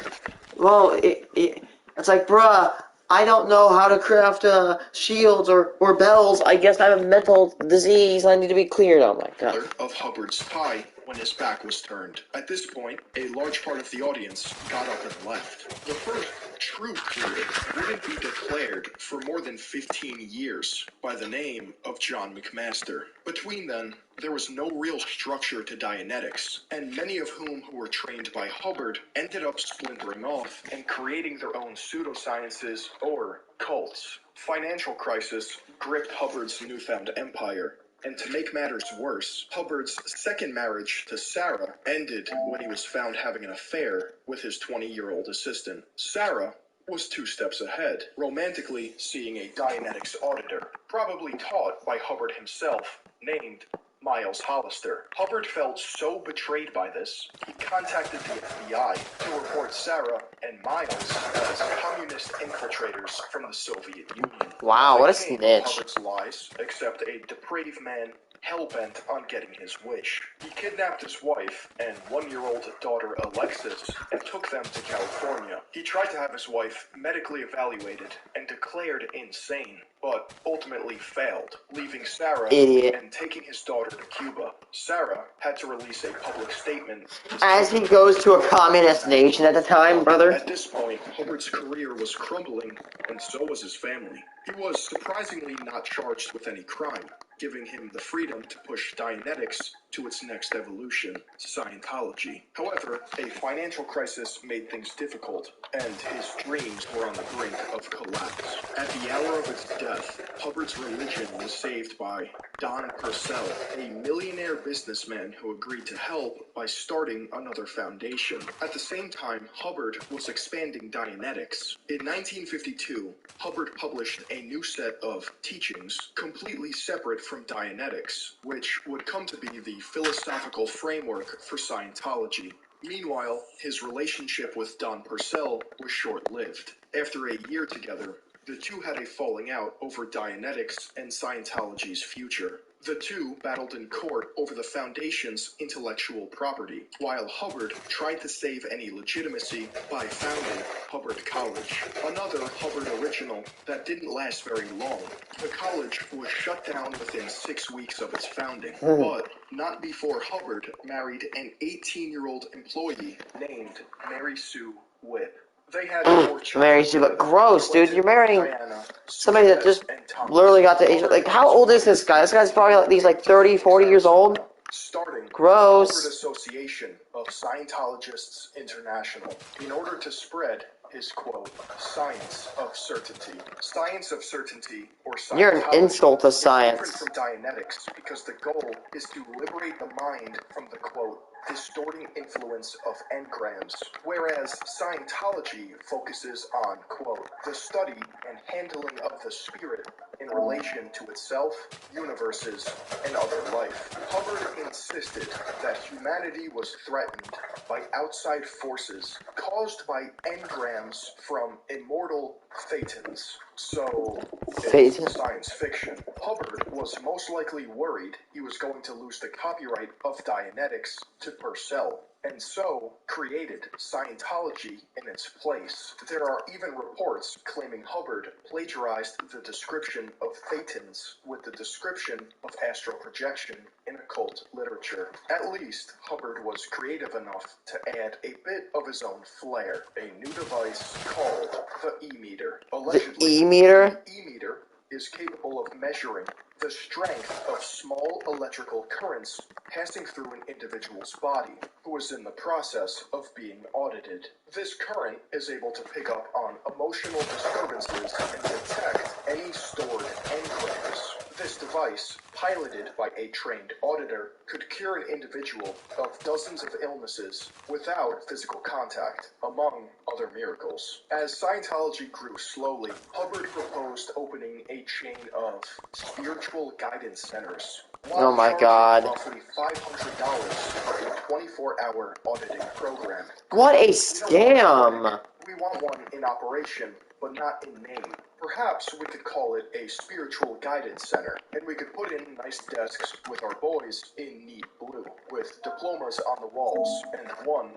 [SPEAKER 1] Well, it's like, bruh, I don't know how to craft shields or bells. I guess I have a mental disease. I need to be cleared. Oh my god.
[SPEAKER 2] Of Hubbard's pie when his back was turned. At this point, a large part of the audience got up and left. The first true clear wouldn't be declared for more than 15 years by the name of John McMaster. Between then, there was no real structure to Dianetics, and many of whom who were trained by Hubbard ended up splintering off and creating their own pseudosciences or cults. Financial crisis gripped Hubbard's newfound empire. And to make matters worse, Hubbard's second marriage to Sarah ended when he was found having an affair with his 20-year-old assistant. Sarah was 2 steps ahead, romantically seeing a Dianetics auditor, probably taught by Hubbard himself, named Miles Hollister. Hubbard felt so betrayed by this, he contacted the FBI to report Sarah and Miles as communist infiltrators from the Soviet Union.
[SPEAKER 1] Wow, what a
[SPEAKER 2] They came
[SPEAKER 1] snitch.
[SPEAKER 2] of Hubbard's lies, except a depraved man hell-bent on getting his wish. He kidnapped his wife and one-year-old daughter Alexis and took them to California. He tried to have his wife medically evaluated and declared insane, but ultimately failed, leaving Sarah
[SPEAKER 1] Idiot.
[SPEAKER 2] and taking his daughter to Cuba. Sarah had to release a public statement.
[SPEAKER 1] As he goes to a communist nation at the time, brother.
[SPEAKER 2] At this point, Hubbard's career was crumbling, and so was his family. He was surprisingly not charged with any crime, giving him the freedom to push Dianetics to its next evolution, Scientology. However, a financial crisis made things difficult, and his dreams were on the brink of collapse. At the hour of his death, Hubbard's religion was saved by Don Purcell, a millionaire businessman who agreed to help by starting another foundation. At the same time, Hubbard was expanding Dianetics. In 1952, Hubbard published a new set of teachings completely separate from Dianetics, which would come to be the philosophical framework for Scientology. Meanwhile, his relationship with Don Purcell was short-lived. After a year together, the two had a falling out over Dianetics and Scientology's future. The two battled in court over the Foundation's intellectual property, while Hubbard tried to save any legitimacy by founding Hubbard College, another Hubbard original that didn't last very long. The college was shut down within 6 weeks of its founding, but not before Hubbard married an 18-year-old employee named Mary Sue Whip. They had 4 children.
[SPEAKER 1] Mary Sue, but gross, dude. You're marrying
[SPEAKER 2] Diana,
[SPEAKER 1] somebody that just literally got to age. Like, how old is this guy? This guy's probably like these 30, 40 years old.
[SPEAKER 2] Starting
[SPEAKER 1] Gross.
[SPEAKER 2] Hubbard Association of Scientologists International, in order to spread his quote, science of certainty. Science of certainty, or Scientology,
[SPEAKER 1] You're an insult to
[SPEAKER 2] is different
[SPEAKER 1] science.
[SPEAKER 2] from Dianetics because the goal is to liberate the mind from the quote, distorting influence of engrams, whereas Scientology focuses on, quote, the study and handling of the spirit in relation to itself, universes, and other life. Hubbard insisted that humanity was threatened by outside forces caused by engrams from immortal Thetans. So, it's
[SPEAKER 1] Phaeton.
[SPEAKER 2] science fiction. Hubbard was most likely worried he was going to lose the copyright of Dianetics to Purcell, and so created Scientology in its place. There are even reports claiming Hubbard plagiarized the description of Thetans with the description of astral projection in occult literature. At least, Hubbard was creative enough to add a bit of his own flair, a new device called the E-meter. Allegedly,
[SPEAKER 1] E-meter?
[SPEAKER 2] the E-meter is capable of measuring the strength of small electrical currents passing through an individual's body who is in the process of being audited. This current is able to pick up on emotional disturbances and detect any stored engrams. This device, piloted by a trained auditor, could cure an individual of dozens of illnesses without physical contact, among other miracles. As Scientology grew slowly, Hubbard proposed opening a chain of spiritual guidance centers.
[SPEAKER 1] Oh my God.
[SPEAKER 2] Roughly $500 for a 24-hour auditing program.
[SPEAKER 1] What a scam.
[SPEAKER 2] We want one in operation, but not in name. Perhaps we could call it a spiritual guidance center, and we could put in nice desks with our boys in neat blue, with diplomas on the walls, and 1,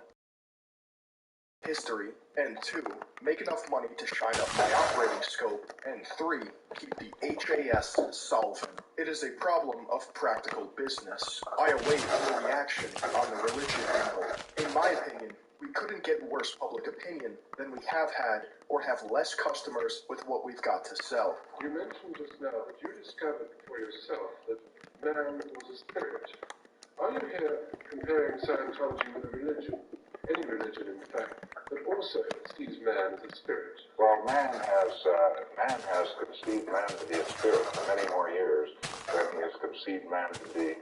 [SPEAKER 2] history, and 2, make enough money to shine up my operating scope, and 3, keep the HAS solvent. It is a problem of practical business. I await your reaction on the religion angle. In my opinion, we couldn't get worse public opinion than we have had or have less customers with what we've got to sell.
[SPEAKER 6] You mentioned just now that you discovered for yourself that man was a spirit. Are you here comparing Scientology with a religion? Any religion, in fact, that also sees man as a spirit?
[SPEAKER 9] Well, man has conceived man to be a spirit for many more years than he has conceived man to be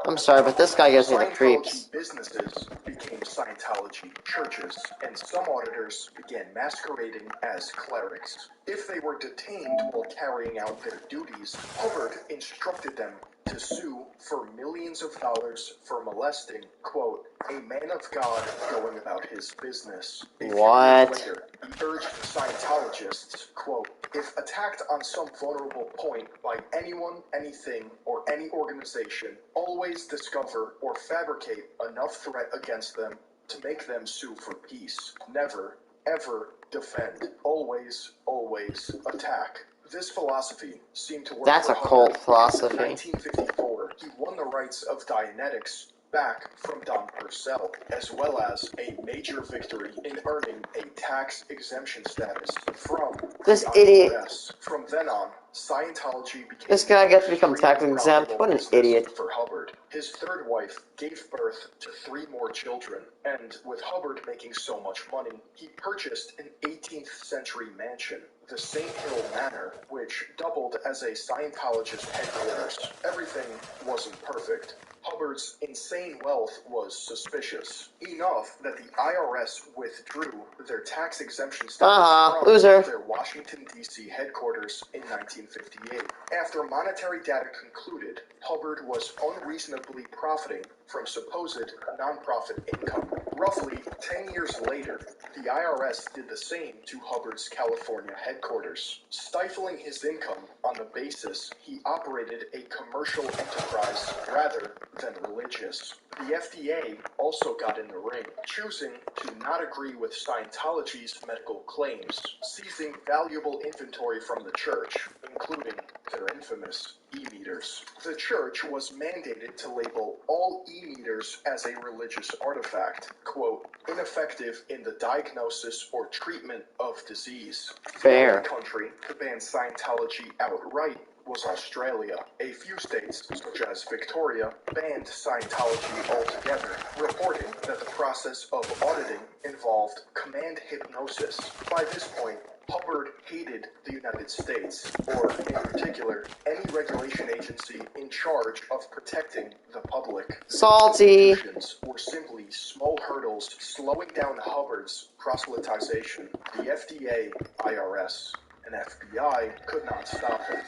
[SPEAKER 1] I'm sorry, but this guy gives me the creeps.
[SPEAKER 2] Scientology businesses became Scientology churches, and some auditors began masquerading as clerics. If they were detained while carrying out their duties, Hubbard instructed them to sue for millions of dollars for molesting, quote, a man of God going about his business. A few
[SPEAKER 1] What?
[SPEAKER 2] years later, he urged Scientologists, quote, if attacked on some vulnerable point by anyone, anything, or any organization, always discover or fabricate enough threat against them to make them sue for peace. Never, ever defend. Always, always attack. This philosophy seemed to work
[SPEAKER 1] That's
[SPEAKER 2] for
[SPEAKER 1] a cult
[SPEAKER 2] Hubbard.
[SPEAKER 1] philosophy.
[SPEAKER 2] In 1954, he won the rights of Dianetics back from Don Purcell, as well as a major victory in earning a tax exemption status from
[SPEAKER 1] This
[SPEAKER 2] the
[SPEAKER 1] idiot.
[SPEAKER 2] IRS. From then on, Scientology became
[SPEAKER 1] This guy gets to become tax
[SPEAKER 2] extremely
[SPEAKER 1] exempt?
[SPEAKER 2] profitable
[SPEAKER 1] What an
[SPEAKER 2] business
[SPEAKER 1] idiot.
[SPEAKER 2] for Hubbard. His third wife gave birth to 3 more children, and with Hubbard making so much money, he purchased an 18th century mansion, the St. Hill Manor, which doubled as a Scientologist headquarters. Everything wasn't perfect. Hubbard's insane wealth was suspicious, enough that the IRS withdrew their tax exemption status from
[SPEAKER 1] loser.
[SPEAKER 2] their Washington, D.C. headquarters in 1958. After monetary data concluded Hubbard was unreasonably profiting from supposed nonprofit income. Roughly 10 years later, the IRS did the same to Hubbard's California headquarters, stifling his income on the basis he operated a commercial enterprise rather than religious. The FDA also got in the ring, choosing to not agree with Scientology's medical claims, seizing valuable inventory from the church, including their infamous e-meters. The church was mandated to label all e-meters as a religious artifact, quote, ineffective in the diagnosis or treatment of disease.
[SPEAKER 1] Fair.
[SPEAKER 2] The only country to ban Scientology outright was Australia. A few states, such as Victoria, banned Scientology altogether, reporting that the process of auditing involved command hypnosis. By this point, Hubbard hated the United States, or, in particular, any regulation agency in charge of protecting the public.
[SPEAKER 1] Salty.
[SPEAKER 2] Institutions were simply small hurdles slowing down Hubbard's proselytization. The FDA, IRS, and FBI could not stop him.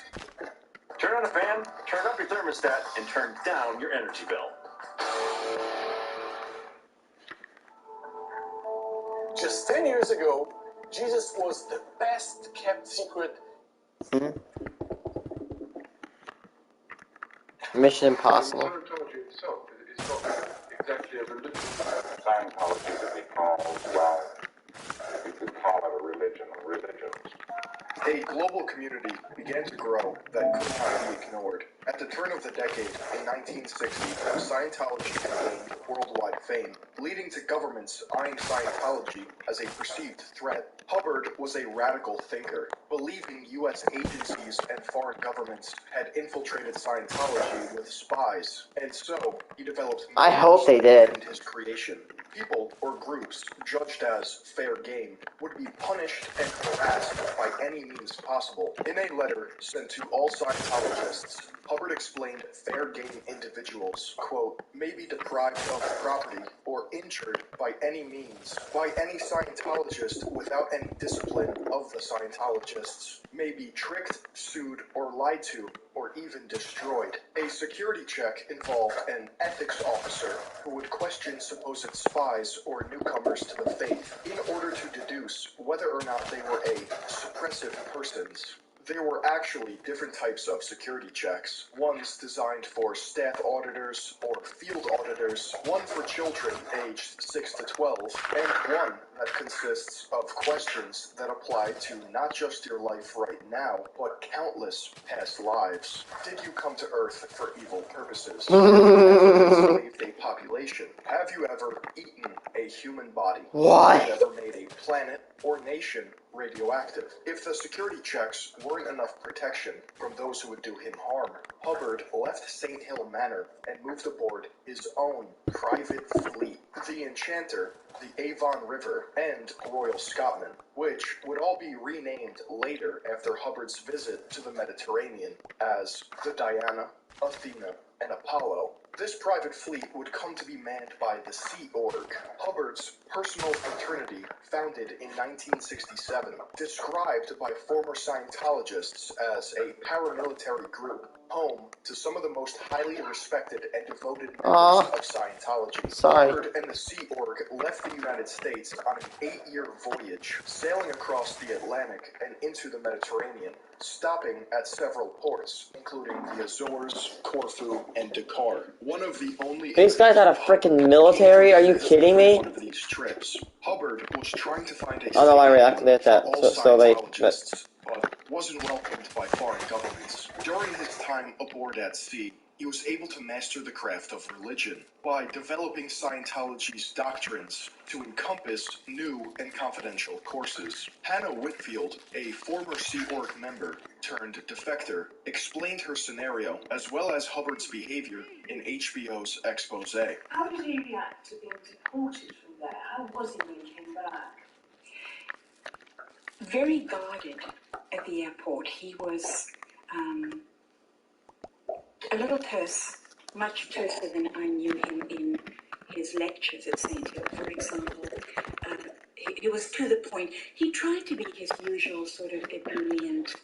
[SPEAKER 10] Turn on a fan, turn up your thermostat, and turn down your energy bill.
[SPEAKER 3] Just 10 years ago, Jesus was the best kept secret.
[SPEAKER 1] Mission Impossible.
[SPEAKER 6] Scientology itself is not exactly a religion.
[SPEAKER 9] Scientology could be called, well, you could call it a religion of religions.
[SPEAKER 2] A global community began to grow that could not be ignored. At the turn of the decade, in 1960, Scientology gained worldwide fame, leading to governments eyeing Scientology as a perceived threat. Hubbard was a radical thinker, believing U.S. agencies and foreign governments had infiltrated Scientology with spies, and so he developed
[SPEAKER 1] I hope they did.
[SPEAKER 2] and his creation. People or groups judged as fair game would be punished and harassed by any means possible. In a letter sent to all Scientologists, Hubbard explained fair game individuals, quote, may be deprived of property or injured by any means by any Scientologist without any discipline of the Scientologists, may be tricked, sued, or lied to, or even destroyed. A security check involved an ethics officer who would question supposed spies or newcomers to the faith in order to deduce whether or not they were a suppressive persons. There were actually different types of security checks. Ones designed for staff auditors or field auditors, one for children aged 6 to 12, and one that consists of questions that apply to not just your life right now, but countless past lives. Did you come to Earth for evil purposes? Have you ever enslaved a population? Have you ever eaten a human body?
[SPEAKER 1] What?
[SPEAKER 2] Have you ever made a planet or nation radioactive? If the security checks weren't enough protection from those who would do him harm, Hubbard left St. Hill Manor and moved aboard his own private fleet, the Enchanter, the Avon River, and Royal Scotman, which would all be renamed later after Hubbard's visit to the Mediterranean as the Diana, Athena, and Apollo This private fleet would come to be manned by the Sea Org, Hubbard's personal fraternity founded in 1967, described by former Scientologists as a paramilitary group, home to some of the most highly respected and devoted members of Scientology. Hubbard and the Sea Org left the United States on an 8-year voyage, sailing across the Atlantic and into the Mediterranean, stopping at several ports, including the Azores, Corfu, and Dakar. One of the only
[SPEAKER 1] These guys had a freaking military? Are you kidding me?
[SPEAKER 2] one of these trips. Hubbard was trying to find a
[SPEAKER 1] Oh no, I
[SPEAKER 2] safe
[SPEAKER 1] reactivated
[SPEAKER 2] haven
[SPEAKER 1] that.
[SPEAKER 2] for all
[SPEAKER 1] So they.
[SPEAKER 2] Scientologists, but wasn't welcomed by foreign governments. During his time aboard at sea, he was able to master the craft of religion by developing Scientology's doctrines to encompass new and confidential courses. Hannah Whitfield, a former Sea Org member turned defector, explained her scenario as well as Hubbard's behavior in HBO's expose.
[SPEAKER 8] How did he react to being deported from there? How was he when he came back?
[SPEAKER 11] Very guarded at the airport. He was a little terse, much terser than I knew him in his lectures at St. Hill, for example. He was to the point. He tried to be his usual sort of ebullient,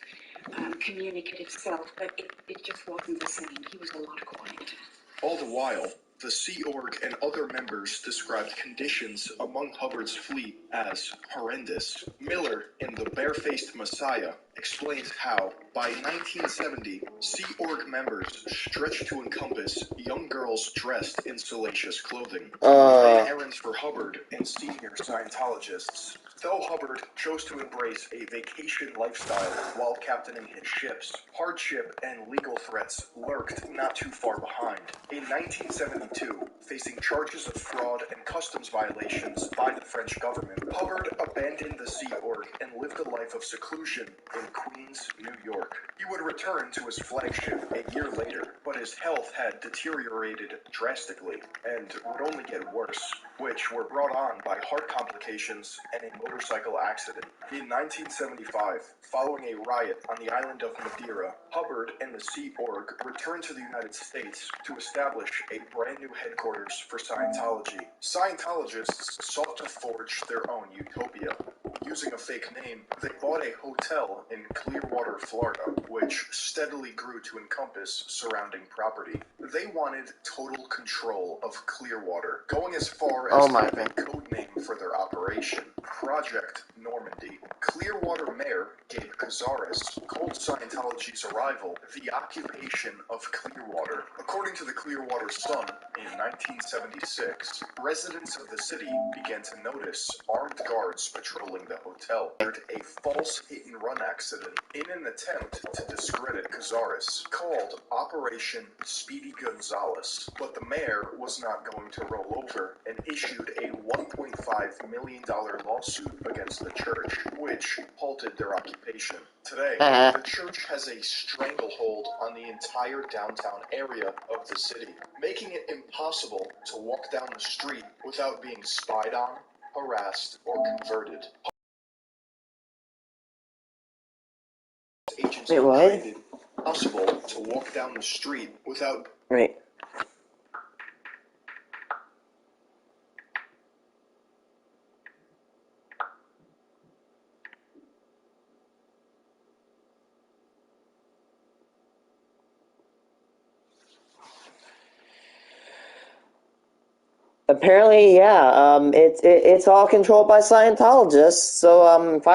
[SPEAKER 11] communicative self, but it just wasn't the same. He was a lot quieter.
[SPEAKER 2] All the while, the Sea Org and other members described conditions among Hubbard's fleet as horrendous. Miller, in The Barefaced Messiah, explains how, by 1970, Sea Org members stretched to encompass young girls dressed in salacious clothing. Ran errands for Hubbard and senior Scientologists. Though Hubbard chose to embrace a vacation lifestyle while captaining his ships, hardship and legal threats lurked not too far behind. In 1972, facing charges of fraud and customs violations by the French government, Hubbard abandoned the Sea Org and lived a life of seclusion in Queens, New York. He would return to his flagship a year later, but his health had deteriorated drastically and would only get worse, which were brought on by heart complications and a motorcycle accident. In 1975, following a riot on the island of Madeira, Hubbard and the Sea Org returned to the United States to establish a brand new headquarters for Scientology. Scientologists sought to forge their own utopia. Using a fake name, they bought a hotel in Clearwater, Florida, which steadily grew to encompass surrounding property. They wanted total control of Clearwater, going as far as to have a code name for their operation, Project Normandy. Clearwater Mayor Gabe Cazares called Scientology's arrival the occupation of Clearwater. According to the Clearwater Sun, in 1976, residents of the city began to notice armed guards patrolling the hotel. A false hit-and-run accident in an attempt to discredit Cazares, called Operation Speedy Gonzales. But the mayor was not going to roll over and issued a $1.5 million lawsuit against the church, which halted their occupation. Today, the church has a stranglehold on the entire downtown area of the city, making it impossible to walk down the street without being spied on, harassed, or converted.
[SPEAKER 1] Wait, what?
[SPEAKER 2] Created possible to walk down the street without.
[SPEAKER 1] Wait. Apparently, yeah. It's all controlled by Scientologists. So, if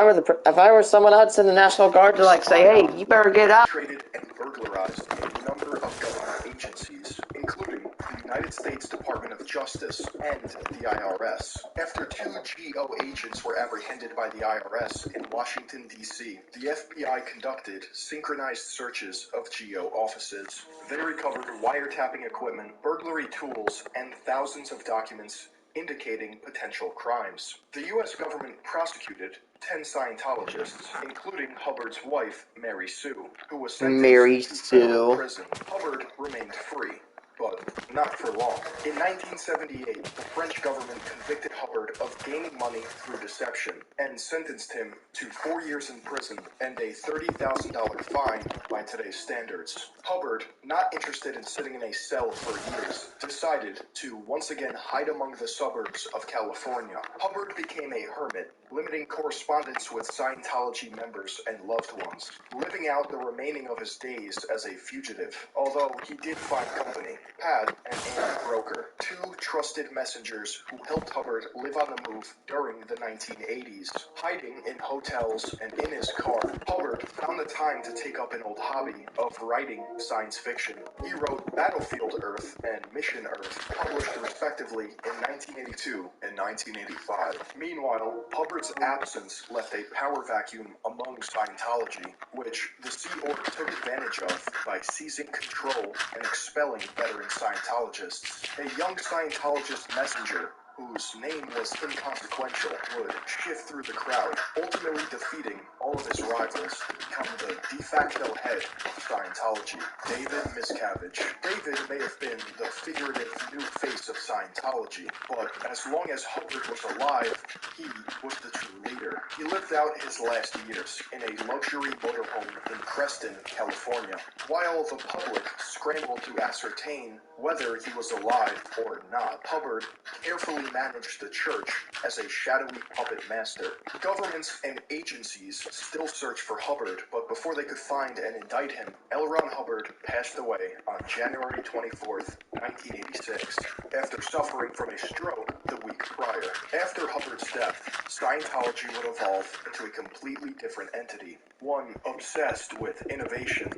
[SPEAKER 1] I were someone else in the National Guard to like say, hey, you better get out.
[SPEAKER 2] Traded and burglarized a number of government agencies, including the United States Department of Justice and the IRS. After 2 GO agents were apprehended by the IRS in Washington, D.C., the FBI conducted synchronized searches of GO offices. They recovered wiretapping equipment, burglary tools, and thousands of documents indicating potential crimes. The U.S. government prosecuted 10 Scientologists, including Hubbard's wife, Mary Sue, who was sentenced to federal prison. Hubbard remained free, but not for long. In 1978, the French government convicted Hubbard of gaining money through deception and sentenced him to 4 years in prison and a $30,000 fine by today's standards. Hubbard, not interested in sitting in a cell for years, decided to once again hide among the suburbs of California. Hubbard became a hermit, limiting correspondence with Scientology members and loved ones, living out the remaining of his days as a fugitive, although he did find company. Pat and Ann Broker, two trusted messengers who helped Hubbard live on the move during the 1980s. Hiding in hotels and in his car, Hubbard found the time to take up an old hobby of writing science fiction. He wrote Battlefield Earth and Mission Earth, published respectively in 1982 and 1985. Meanwhile, Hubbard's absence left a power vacuum among Scientology, which the Sea Org took advantage of by seizing control and expelling veteran Scientologists. A young Scientologist messenger, whose name was inconsequential, would shift through the crowd, ultimately defeating all of his rivals to become the de facto head of Scientology, David Miscavige. David may have been the figurative new face of Scientology, but as long as Hubbard was alive, he was the true leader. He lived out his last years in a luxury motorhome in Creston, California, while the public scrambled to ascertain whether he was alive or not. Hubbard carefully managed the church as a shadowy puppet master. Governments and agencies still search for Hubbard, but before they could find and indict him, L. Ron Hubbard passed away on January 24th, 1986, after suffering from a stroke the week prior. After Hubbard's death, Scientology would evolve into a completely different entity, one obsessed with innovation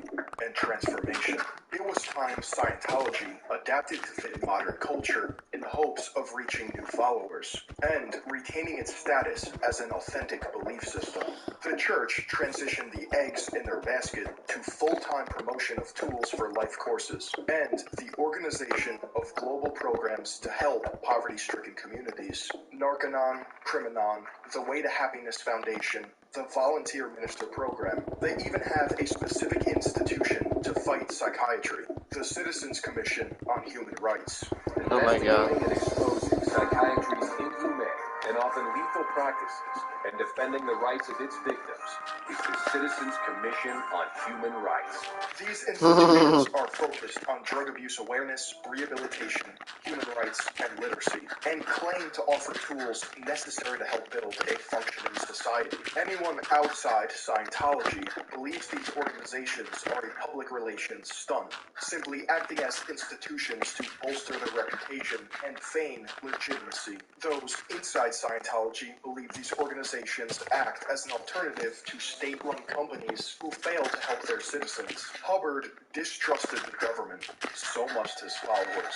[SPEAKER 2] and transformation. It was time Scientology adapted to fit in modern culture in the hopes of reaching new followers and retaining its status as an authentic belief system. The church transitioned the eggs in their basket to full-time promotion of tools for life courses and the organization of global programs to help poverty-stricken communities. Narconon, Criminon, the Way to Happiness Foundation, the Volunteer Minister Program. They even have a specific institution to fight psychiatry, the Citizens Commission on Human Rights.
[SPEAKER 1] Oh my God.
[SPEAKER 7] Investigating and exposing psychiatry's inhumane and often lethal practices and defending the rights of its victims is the Citizens Commission on Human Rights.
[SPEAKER 2] These institutions are focused on drug abuse awareness, rehabilitation, human rights, and literacy, and claim to offer tools necessary to help build a functioning society. Anyone outside Scientology believes these organizations are a public relations stunt, simply acting as institutions to bolster their reputation and feign legitimacy. Those inside Scientology believe these organizations act as an alternative to state-run companies who fail to help their citizens. Hubbard distrusted the government, so must his followers.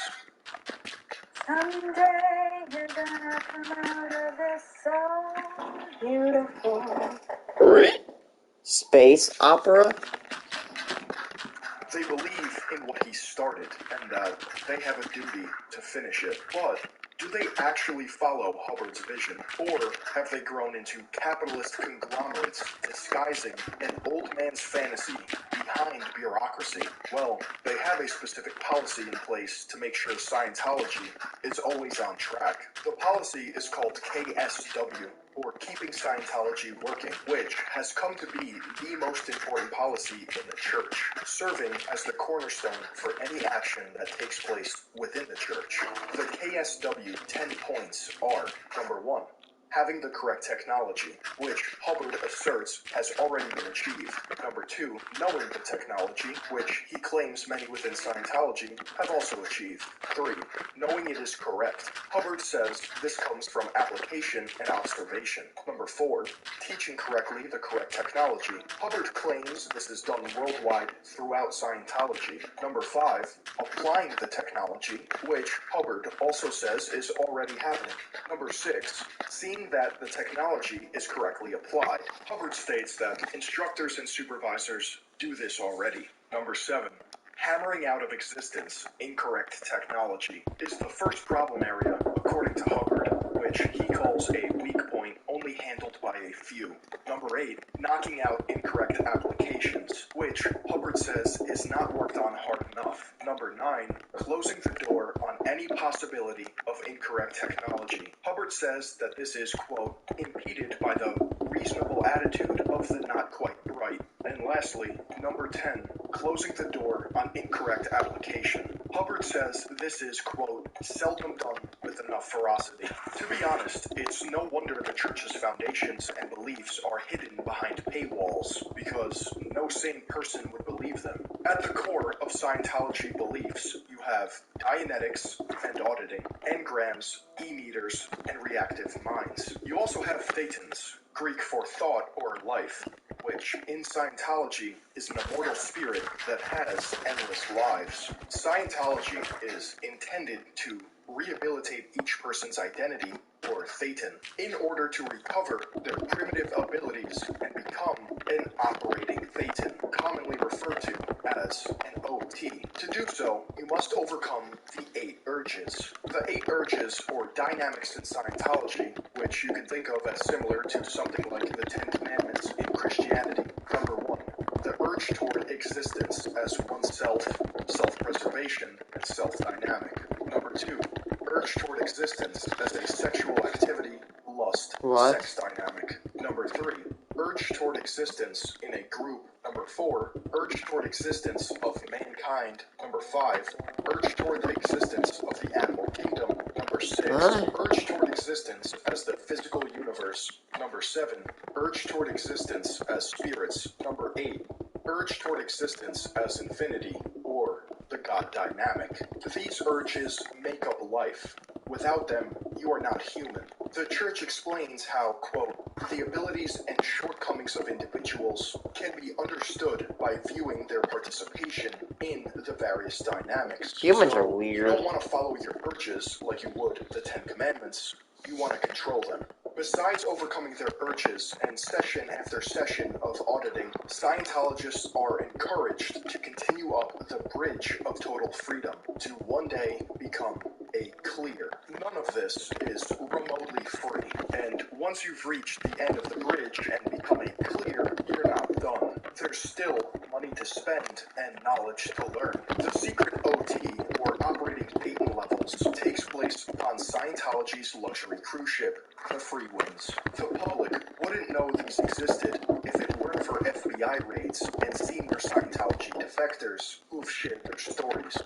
[SPEAKER 8] Someday you're gonna come out of this so beautiful.
[SPEAKER 1] Space opera?
[SPEAKER 2] They believe in what he started, and that they have a duty to finish it. But do they actually follow Hubbard's vision? Or have they grown into capitalist conglomerates disguising an old man's fantasy behind bureaucracy? Well, they have a specific policy in place to make sure Scientology is always on track. The policy is called KSW, or Keeping Scientology Working, which has come to be the most important policy in the church, serving as the cornerstone for any action that takes place within the church. The KSW 10 points are: number 1, having the correct technology, which Hubbard asserts has already been achieved. Number 2, knowing the technology, which he claims many within Scientology have also achieved. 3, knowing it is correct. Hubbard says this comes from application and observation. Number 4, teaching correctly the correct technology. Hubbard claims this is done worldwide throughout Scientology. Number 5, applying the technology, which Hubbard also says is already happening. Number 6, seeing that the technology is correctly applied. Hubbard states that instructors and supervisors do this already. Number 7, hammering out of existence incorrect technology is the first problem area, according to Hubbard, which he calls a weak point only handled by a few. Number 8, knocking out incorrect applications, which Hubbard says is not worked on hard enough. Number 9, closing the door on any possibility of incorrect technology. Hubbard says that this is, quote, impeded by the reasonable attitude of the not quite right. And Lastly, number 10, closing the door on incorrect application. Hubbard says this is, quote, seldom done with enough ferocity. To be honest, it's no wonder the church's foundations and beliefs are hidden behind paywalls, because no sane person would believe them. At the core of Scientology beliefs, you have Dianetics and auditing, engrams, e-meters, and reactive minds. You also have thetans, Greek for thought or life, which in Scientology is an immortal spirit that has endless lives. Scientology is intended to rehabilitate each person's identity, or thetan, in order to recover their primitive abilities and become an operating thetan, commonly referred to as an OT. To do so, you must overcome the 8 urges. The 8 urges, or dynamics in Scientology, which you can think of as similar to something like the 10 Commandments in Christianity. Number 1, the urge toward existence as oneself, self-preservation, and self-dynamic. Number 2, urge toward existence as a sexual activity, lust, sex dynamic. Number 3, urge toward existence in a group. Number 4, urge toward existence of mankind. Number 5, urge toward the existence of the animal kingdom. Number 6, urge toward existence as the physical universe. Number 7, urge toward existence as spirits. Number 8, urge toward existence as infinity, or the God dynamic. These urges make up life. Without them, you are not human. The church explains how, quote, the abilities and shortcomings of individuals can be understood by viewing their participation in the various dynamics.
[SPEAKER 1] Humans
[SPEAKER 2] So
[SPEAKER 1] are weird.
[SPEAKER 2] You don't want to follow your urges like you would the 10 Commandments. You want to control them. Besides overcoming their urges and session after session of auditing, Scientologists are encouraged to continue up the bridge of total freedom to one day become a clear. None of this is remotely free, and once you've reached the end of the bridge and become a clear, you're not done. There's still money to spend and knowledge to learn. The secret OT, or operating Thetan levels, takes place on Scientology's luxury cruise ship, the Freewinds. The public wouldn't know these existed if it weren't for FBI raids and senior Scientology defectors who've shared their stories.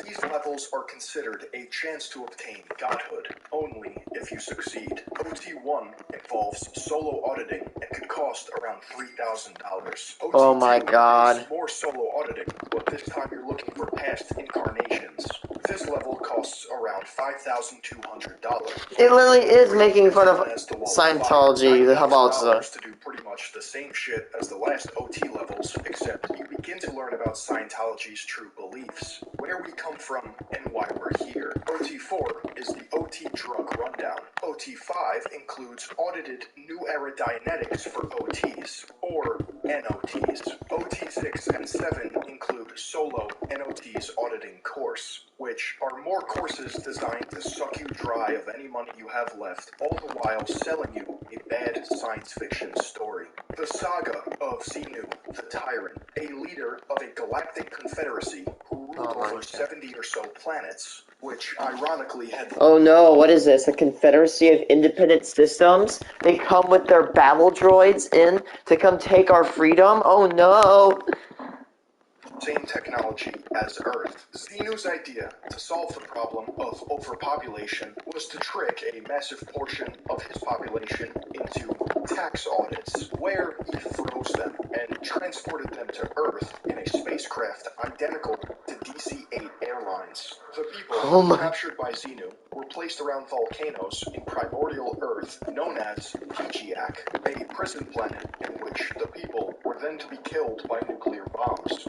[SPEAKER 2] These levels are considered a chance to obtain godhood, only if you succeed. OT1 involves solo auditing and can cost around $3,000.
[SPEAKER 1] Oh my God.
[SPEAKER 2] Is more solo auditing, but this time you're looking for past incarnations. This level costs around $5,200.
[SPEAKER 1] It literally is making fun of Scientology. How about
[SPEAKER 2] to do pretty much the same shit as the last OT levels, except you begin to learn about Scientology's true beliefs, where we come from, and why we're here. OT4 is the OT drug rundown. OT5 includes audited New Era Dianetics for OTs, or NOTs. OT6 and 7 include solo NOTs auditing course, which are more courses designed to suck you dry of any money you have left, all the while selling you a bad science fiction story. The saga of Xenu, the Tyrant, a leader of a galactic confederacy who ruled over 70 or so planets, which ironically had...
[SPEAKER 1] Oh no, what is this? A confederacy of independent systems? They come with their battle droids in to come take our freedom? Oh no!
[SPEAKER 2] Same technology as Earth. Xenu's idea to solve the problem of overpopulation was to trick a massive portion of his population into tax audits, where he froze them and transported them to Earth in a spacecraft identical to DC-8 Airlines. The people captured by Xenu were placed around volcanoes in primordial Earth known as Pijiak, a prison planet in which the people were then to be killed by nuclear bombs.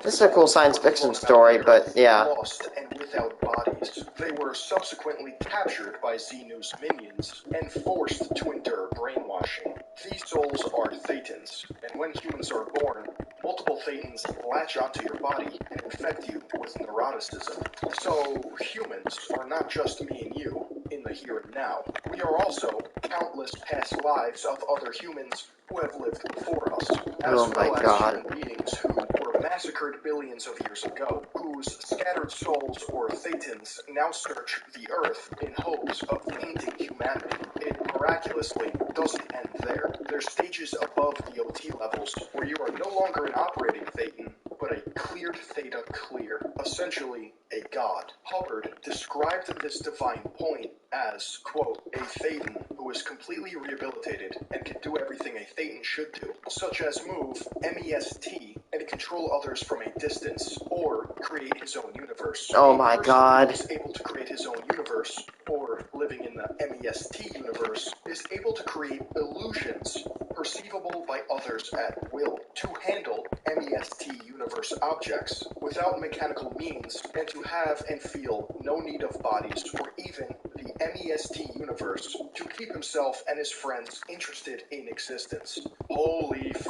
[SPEAKER 1] This is a cool science fiction story, but yeah.
[SPEAKER 2] Lost and without bodies. They were subsequently captured by Xenu's minions and forced to endure brainwashing. These souls are thetans, and when humans are born, multiple thetans latch onto your body and infect you with neuroticism. So humans are not just me and you in the here and now. We are also countless past lives of other humans who have lived before us, as well as human beings who were massacred billions of years ago, whose scattered souls or thetans now search the earth in hopes of tainting humanity. It miraculously doesn't end there. There's stages above the OT levels where you are no longer an operating thetan, but a cleared theta clear, essentially a god. Hubbard described this divine point as, quote, a thetan who is completely rehabilitated and can do everything a thetan should do, such as move MEST and control others from a distance, or create his own universe.
[SPEAKER 1] Oh my god.
[SPEAKER 2] A person who is able to create his own universe, or living in the MEST universe, is able to create illusions perceivable by others at will, to handle MEST universe objects without mechanical means, and to have and feel no need of bodies or even the MEST universe to keep himself and his friends interested in existence. Holy f***.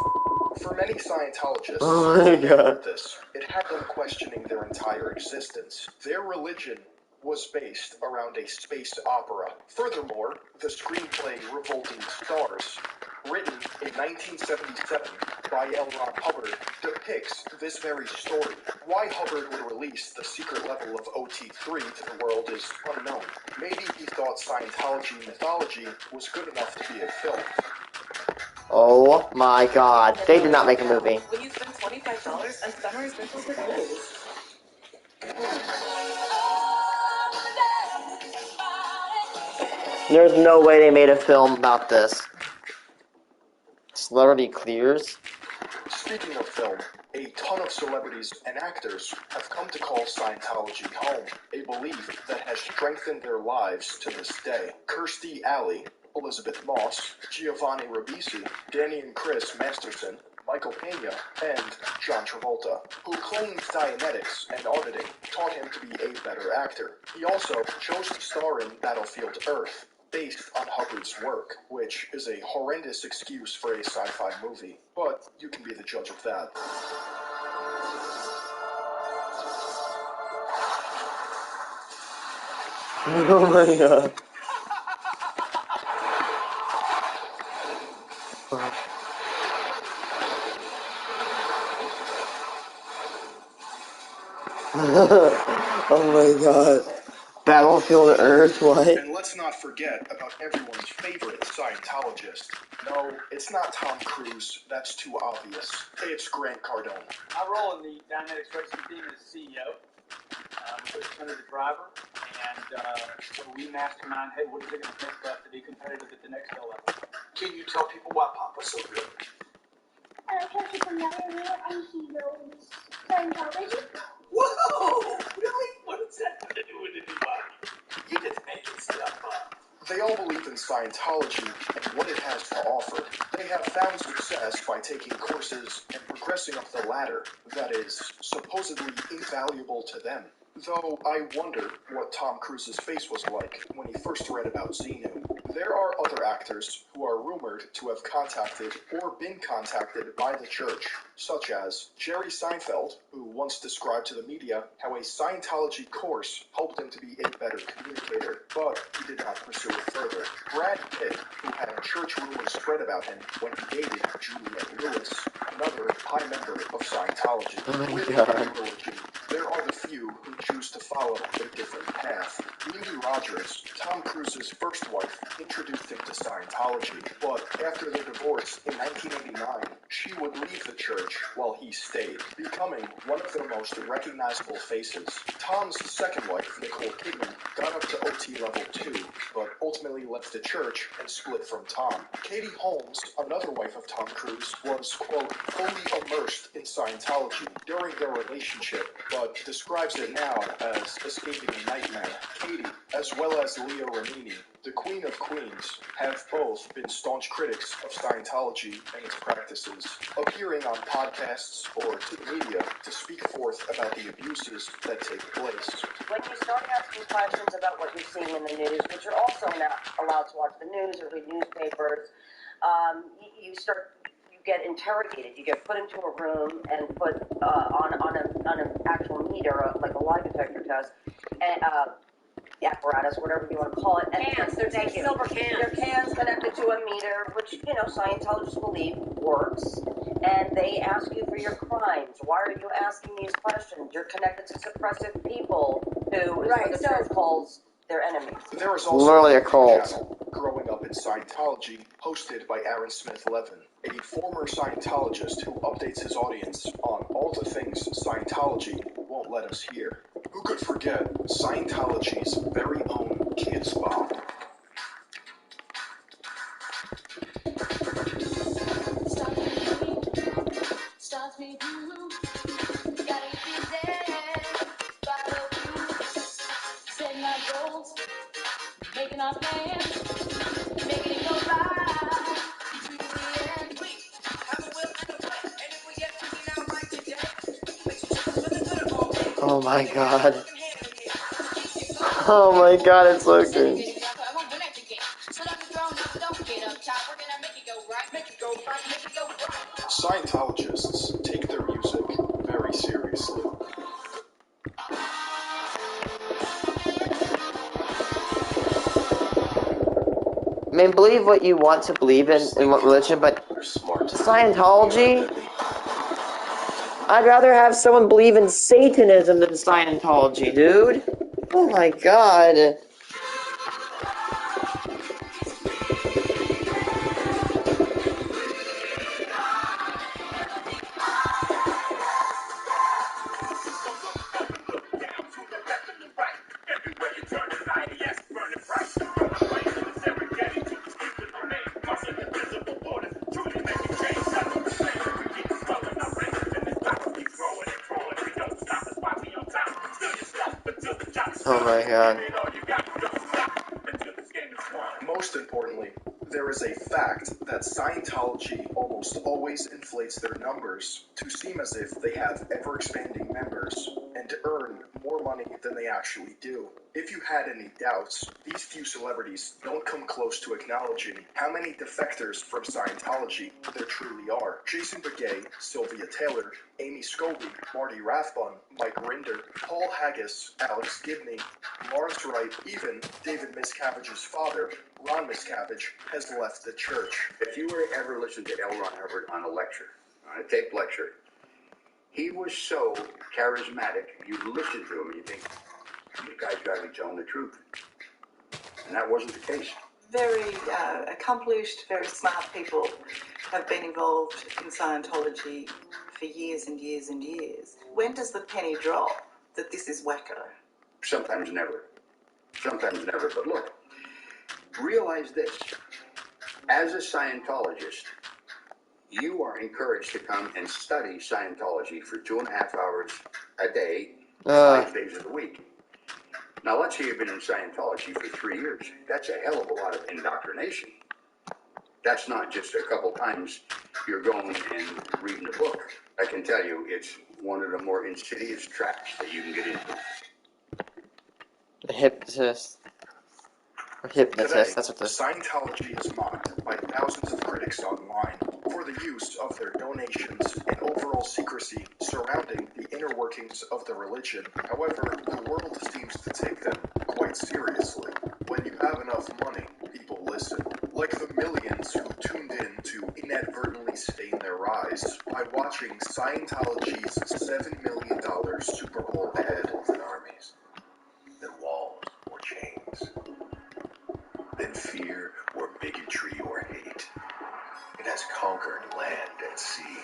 [SPEAKER 2] For many Scientologists,
[SPEAKER 1] oh my god,
[SPEAKER 2] this, it had them questioning their entire existence. Their religion was based around a space opera. Furthermore, the screenplay Revolting Stars, written in 1977 by L. Ron Hubbard, depicts this very story. Why Hubbard would release the secret level of OT3 to the world is unknown. Maybe he thought Scientology mythology was good enough to be a film.
[SPEAKER 1] oh my god, they did not make a movie.
[SPEAKER 12] When you spend $25 on summer essentials at Lowe's.
[SPEAKER 1] There's no way they made a film about this. Celebrity clears?
[SPEAKER 2] Speaking of film, a ton of celebrities and actors have come to call Scientology home, a belief that has strengthened their lives to this day. Kirstie Alley, Elizabeth Moss, Giovanni Ribisi, Danny and Chris Masterson, Michael Pena, and John Travolta, who claims Dianetics and auditing taught him to be a better actor. He also chose to star in Battlefield Earth, based on Hubbard's work, which is a horrendous excuse for a sci-fi movie, but you can be the judge of that.
[SPEAKER 1] Oh my god. Oh my god. Battlefield Earth, what?
[SPEAKER 2] And let's not forget about everyone's favorite Scientologist. No, it's not Tom Cruise. That's too obvious. It's Grant Cardone.
[SPEAKER 13] I roll in the Dianetics racing team as CEO. Under the driver, and so we mastermind, hey, what is it going to take for us to be competitive at the next level?
[SPEAKER 3] Can you tell people why Papa's so good?
[SPEAKER 4] Because he's a millionaire and he knows Scientology.
[SPEAKER 3] Whoa! Really? What does that have to do with anybody? You just making stuff up.
[SPEAKER 2] They all believe in Scientology and what it has to offer. They have found success by taking courses and progressing up the ladder that is supposedly invaluable to them. Though I wonder what Tom Cruise's face was like when he first read about Xenu. There are other actors who are rumored to have contacted or been contacted by the church, such as Jerry Seinfeld, who once described to the media how a Scientology course helped him to be a better communicator, but he did not pursue it further. Brad Pitt, who had church rumors spread about him when he dated Juliette Lewis, another high member of Scientology.
[SPEAKER 1] Oh my
[SPEAKER 2] With
[SPEAKER 1] God.
[SPEAKER 2] their religion, there are the few who choose to follow a different path. Mimi Rogers, Tom Cruise's first wife, introduced him to Scientology, but after their divorce in 1989, she would leave the church while he stayed, becoming one of their most recognizable faces. Tom's second wife, Nicole Kidman, got up to OT level 2, but ultimately left the church and split from Tom. Katie Holmes, another wife of Tom Cruise, was, quote, fully immersed in Scientology during their relationship, but describes it now as escaping a nightmare. Katie, as well as Leah Remini, the Queen of Queens, have both been staunch critics of Scientology and its practices, appearing on podcasts or to the media to speak forth about the abuses that take place.
[SPEAKER 14] When you start asking questions about what you're seeing in the news, which you're also not allowed to watch the news or read newspapers, you get interrogated. You get put into a room and put on an actual meter, like a lie detector test, and apparatus, whatever you want to call it. And
[SPEAKER 15] Cans. They're silver cans.
[SPEAKER 14] They're cans connected to a meter, which Scientologists believe works. and they ask you for your crimes. Why are you asking these questions? You're connected to suppressive people who is what the church calls their enemies.
[SPEAKER 2] There is also
[SPEAKER 1] Literally a
[SPEAKER 2] TV
[SPEAKER 1] cult.
[SPEAKER 2] channel, Growing Up in Scientology, hosted by Aaron Smith Levin, a former Scientologist who updates his audience on all the things Scientology won't let us hear. Who could forget Scientology's very own Kids Bomb?
[SPEAKER 15] Stars me blue, gotta be there, follow through, setting our goals, making our plans, making it go right to the end. We have a will and a plan, and if we get thinking out right today, makes you choose for the good or bad.
[SPEAKER 1] Oh my god. Oh my god, it's so good.
[SPEAKER 2] Scientologists take their music very seriously.
[SPEAKER 1] I mean, believe what you want to believe in what religion, but Scientology? I'd rather have someone believe in Satanism than Scientology, dude. Oh my god. Oh my god.
[SPEAKER 2] Most importantly, there is a fact that Scientology almost always inflates their numbers to seem as if they have ever-expanding members and earn more money than they actually do. If you had any doubts, these few celebrities don't come close to acknowledging how many defectors from Scientology there truly are. Jason Begay, Sylvia Taylor, Amy Scobie, Marty Rathbun, Mike Rinder, Paul Haggis, Alex Gibney, Lawrence Wright, even David Miscavige's father, Ron Miscavige, has left the church.
[SPEAKER 16] If you were to ever listen to L. Ron Hubbard on a lecture, on a taped lecture, he was so charismatic, you listen to him and you think, these guys got to be telling the truth. And that wasn't the case.
[SPEAKER 12] Very accomplished, very smart people have been involved in Scientology for years and years and years. When does the penny drop that this is wacko?
[SPEAKER 16] Sometimes never. Sometimes never. But look, realize this. As a Scientologist, you are encouraged to come and study Scientology for 2.5 hours a day, 5 days of the week. Now, let's say you've been in Scientology for 3 years. That's a hell of a lot of indoctrination. That's not just a couple times you're going and reading a book. I can tell you it's one of the more insidious traps that you can get into.
[SPEAKER 1] The hypnotist. Or hypnotist,
[SPEAKER 2] Today,
[SPEAKER 1] that's what this.
[SPEAKER 2] Scientology is mocked by thousands of critics online for the use of their donations and overall secrecy surrounding the inner workings of the religion. However, the world seems to take them quite seriously. When you have enough money, people listen. Like the millions who tuned in to inadvertently stain their eyes by watching Scientology's $7 million Super Bowl ad.
[SPEAKER 7] Than armies, than walls or chains, than fear or bigotry or hate. It has conquered land and sea,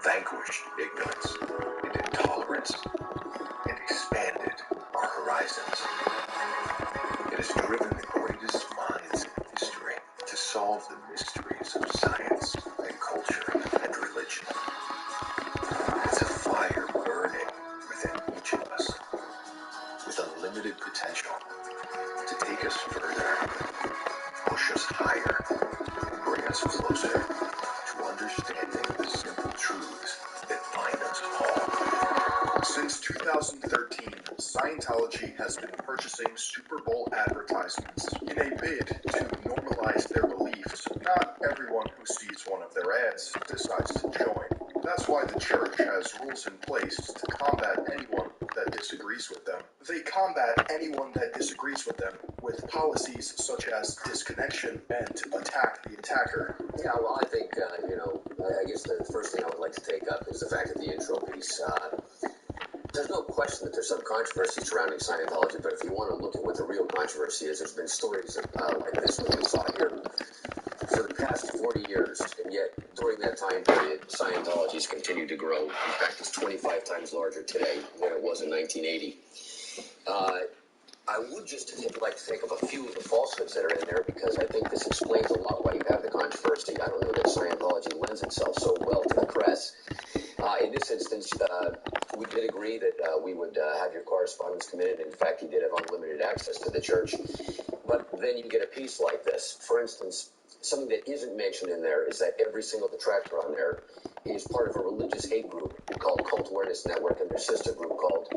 [SPEAKER 7] vanquished ignorance and intolerance, and expanded our horizons. It has driven the greatest minds in history to solve the mysteries of science and culture and religion. It's a fire burning within each of us, with unlimited potential to take us further, push us higher, and bring us closer to understanding the simple truths that bind us all.
[SPEAKER 2] Since 2013, Scientology has been purchasing Super Bowl advertisements in a bid to normalize their beliefs. Not everyone who sees one of their ads decides to join. That's why the church has rules in place to combat anyone that disagrees with them. They combat anyone that disagrees with them with policies such as disconnection and attack the attacker.
[SPEAKER 17] Yeah, well, I think, I guess the first thing I would like to take up is the fact that the intro piece, there's no question that there's some controversy surrounding Scientology, but if you want to look at what the real controversy is, there's been stories like this one we saw here for the past 40 years, and yet during that time period, Scientology's continued to grow. In fact, it's 25 times larger today than it was in 1980. I would just like to take up a few of the falsehoods that are in there, because I think this explains a lot why you have the controversy. I don't know that Scientology lends itself so well to the press. In this instance, we did agree that we would have your correspondence come in. In fact, you did have unlimited access to the church. But then you get a piece like this. For instance, something that isn't mentioned in there is that every single detractor on there is part of a religious hate group called Cult Awareness Network, and their sister group called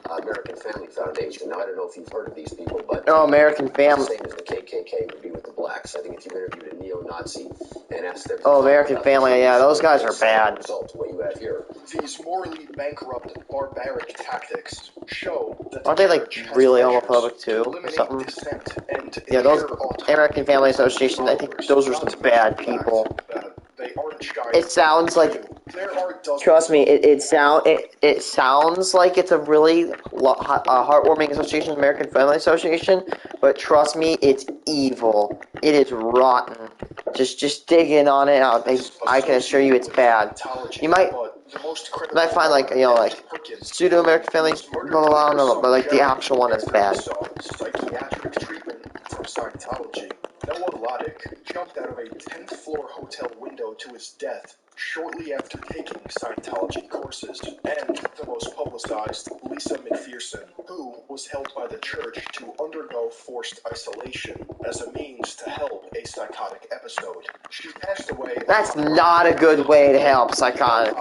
[SPEAKER 17] American Family Foundation. Now, I don't know if you've heard of these people, but
[SPEAKER 1] American Family.
[SPEAKER 17] The same as the KKK would be with the blacks. I think if you interviewed a neo-Nazi and asked them,
[SPEAKER 1] American Family, yeah, those guys are bad.
[SPEAKER 17] What you have here.
[SPEAKER 2] These morally bankrupt, barbaric tactics show that
[SPEAKER 1] aren't they like really homophobic too, or something? Yeah, those American Family Association. I think those are some bad people. It sounds like. Trust me, it sounds like it's a really heartwarming association, American Family Association, but trust me, it's evil. It is rotten. Just dig in on it. I can assure you, it's bad. You might find like pseudo American Family, blah blah blah, no, but like the actual one is bad.
[SPEAKER 2] Psychiatric treatment from Scientology. Noah Loddick jumped out of a 10th floor hotel window to his death shortly after taking Scientology courses, and the most publicized, Lisa McPherson, who was held by the church to undergo forced isolation as a means to help a psychotic episode. She passed away.
[SPEAKER 1] That's not a good way to help psychotic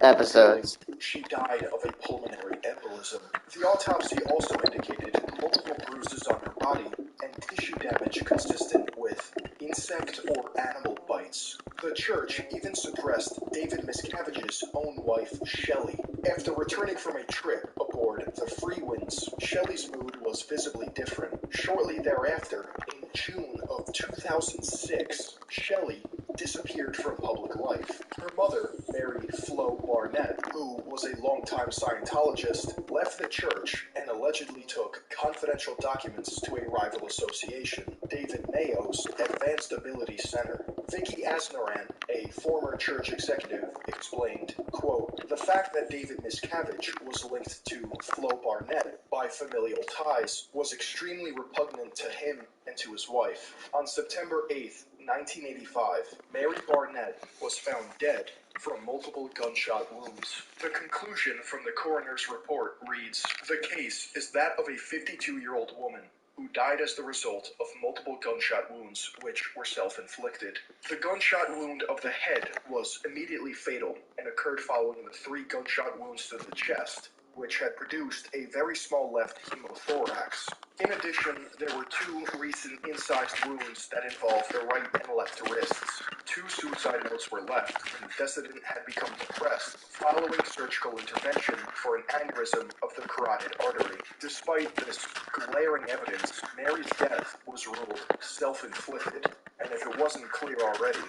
[SPEAKER 1] episodes.
[SPEAKER 2] She died of a pulmonary embolism. The autopsy also indicated multiple bruises on her body and tissue damage consistent with insect or animal bites. The church even suppressed David Miscavige's own wife, Shelley. After returning from a trip aboard the Freewinds, Shelley's mood was visibly different. Shortly thereafter, in June of 2006, Shelley disappeared from public life. Her mother, Mary Flo Barnett, who was a longtime Scientologist, left the church and allegedly took confidential documents to a rival association, David Mayo's Advanced Ability Center. Vicky Asnaran, a former church executive, explained, quote, "The fact that David Miscavige was linked to Flo Barnett by familial ties was extremely repugnant to him and to his wife. On September 8th, 1985, Mary Barnett was found dead from multiple gunshot wounds. The conclusion from the coroner's report reads, "The case is that of a 52-year-old woman who died as the result of multiple gunshot wounds, which were self-inflicted. The gunshot wound of the head was immediately fatal and occurred following the 3 gunshot wounds to the chest, which had produced a very small left hemothorax. In addition, there were 2 recent incised wounds that involved the right and left wrists. 2 suicide notes were left, and the decedent had become depressed following surgical intervention for an aneurysm of the carotid artery. Despite this glaring evidence, Mary's death was ruled self-inflicted, and if it wasn't clear already,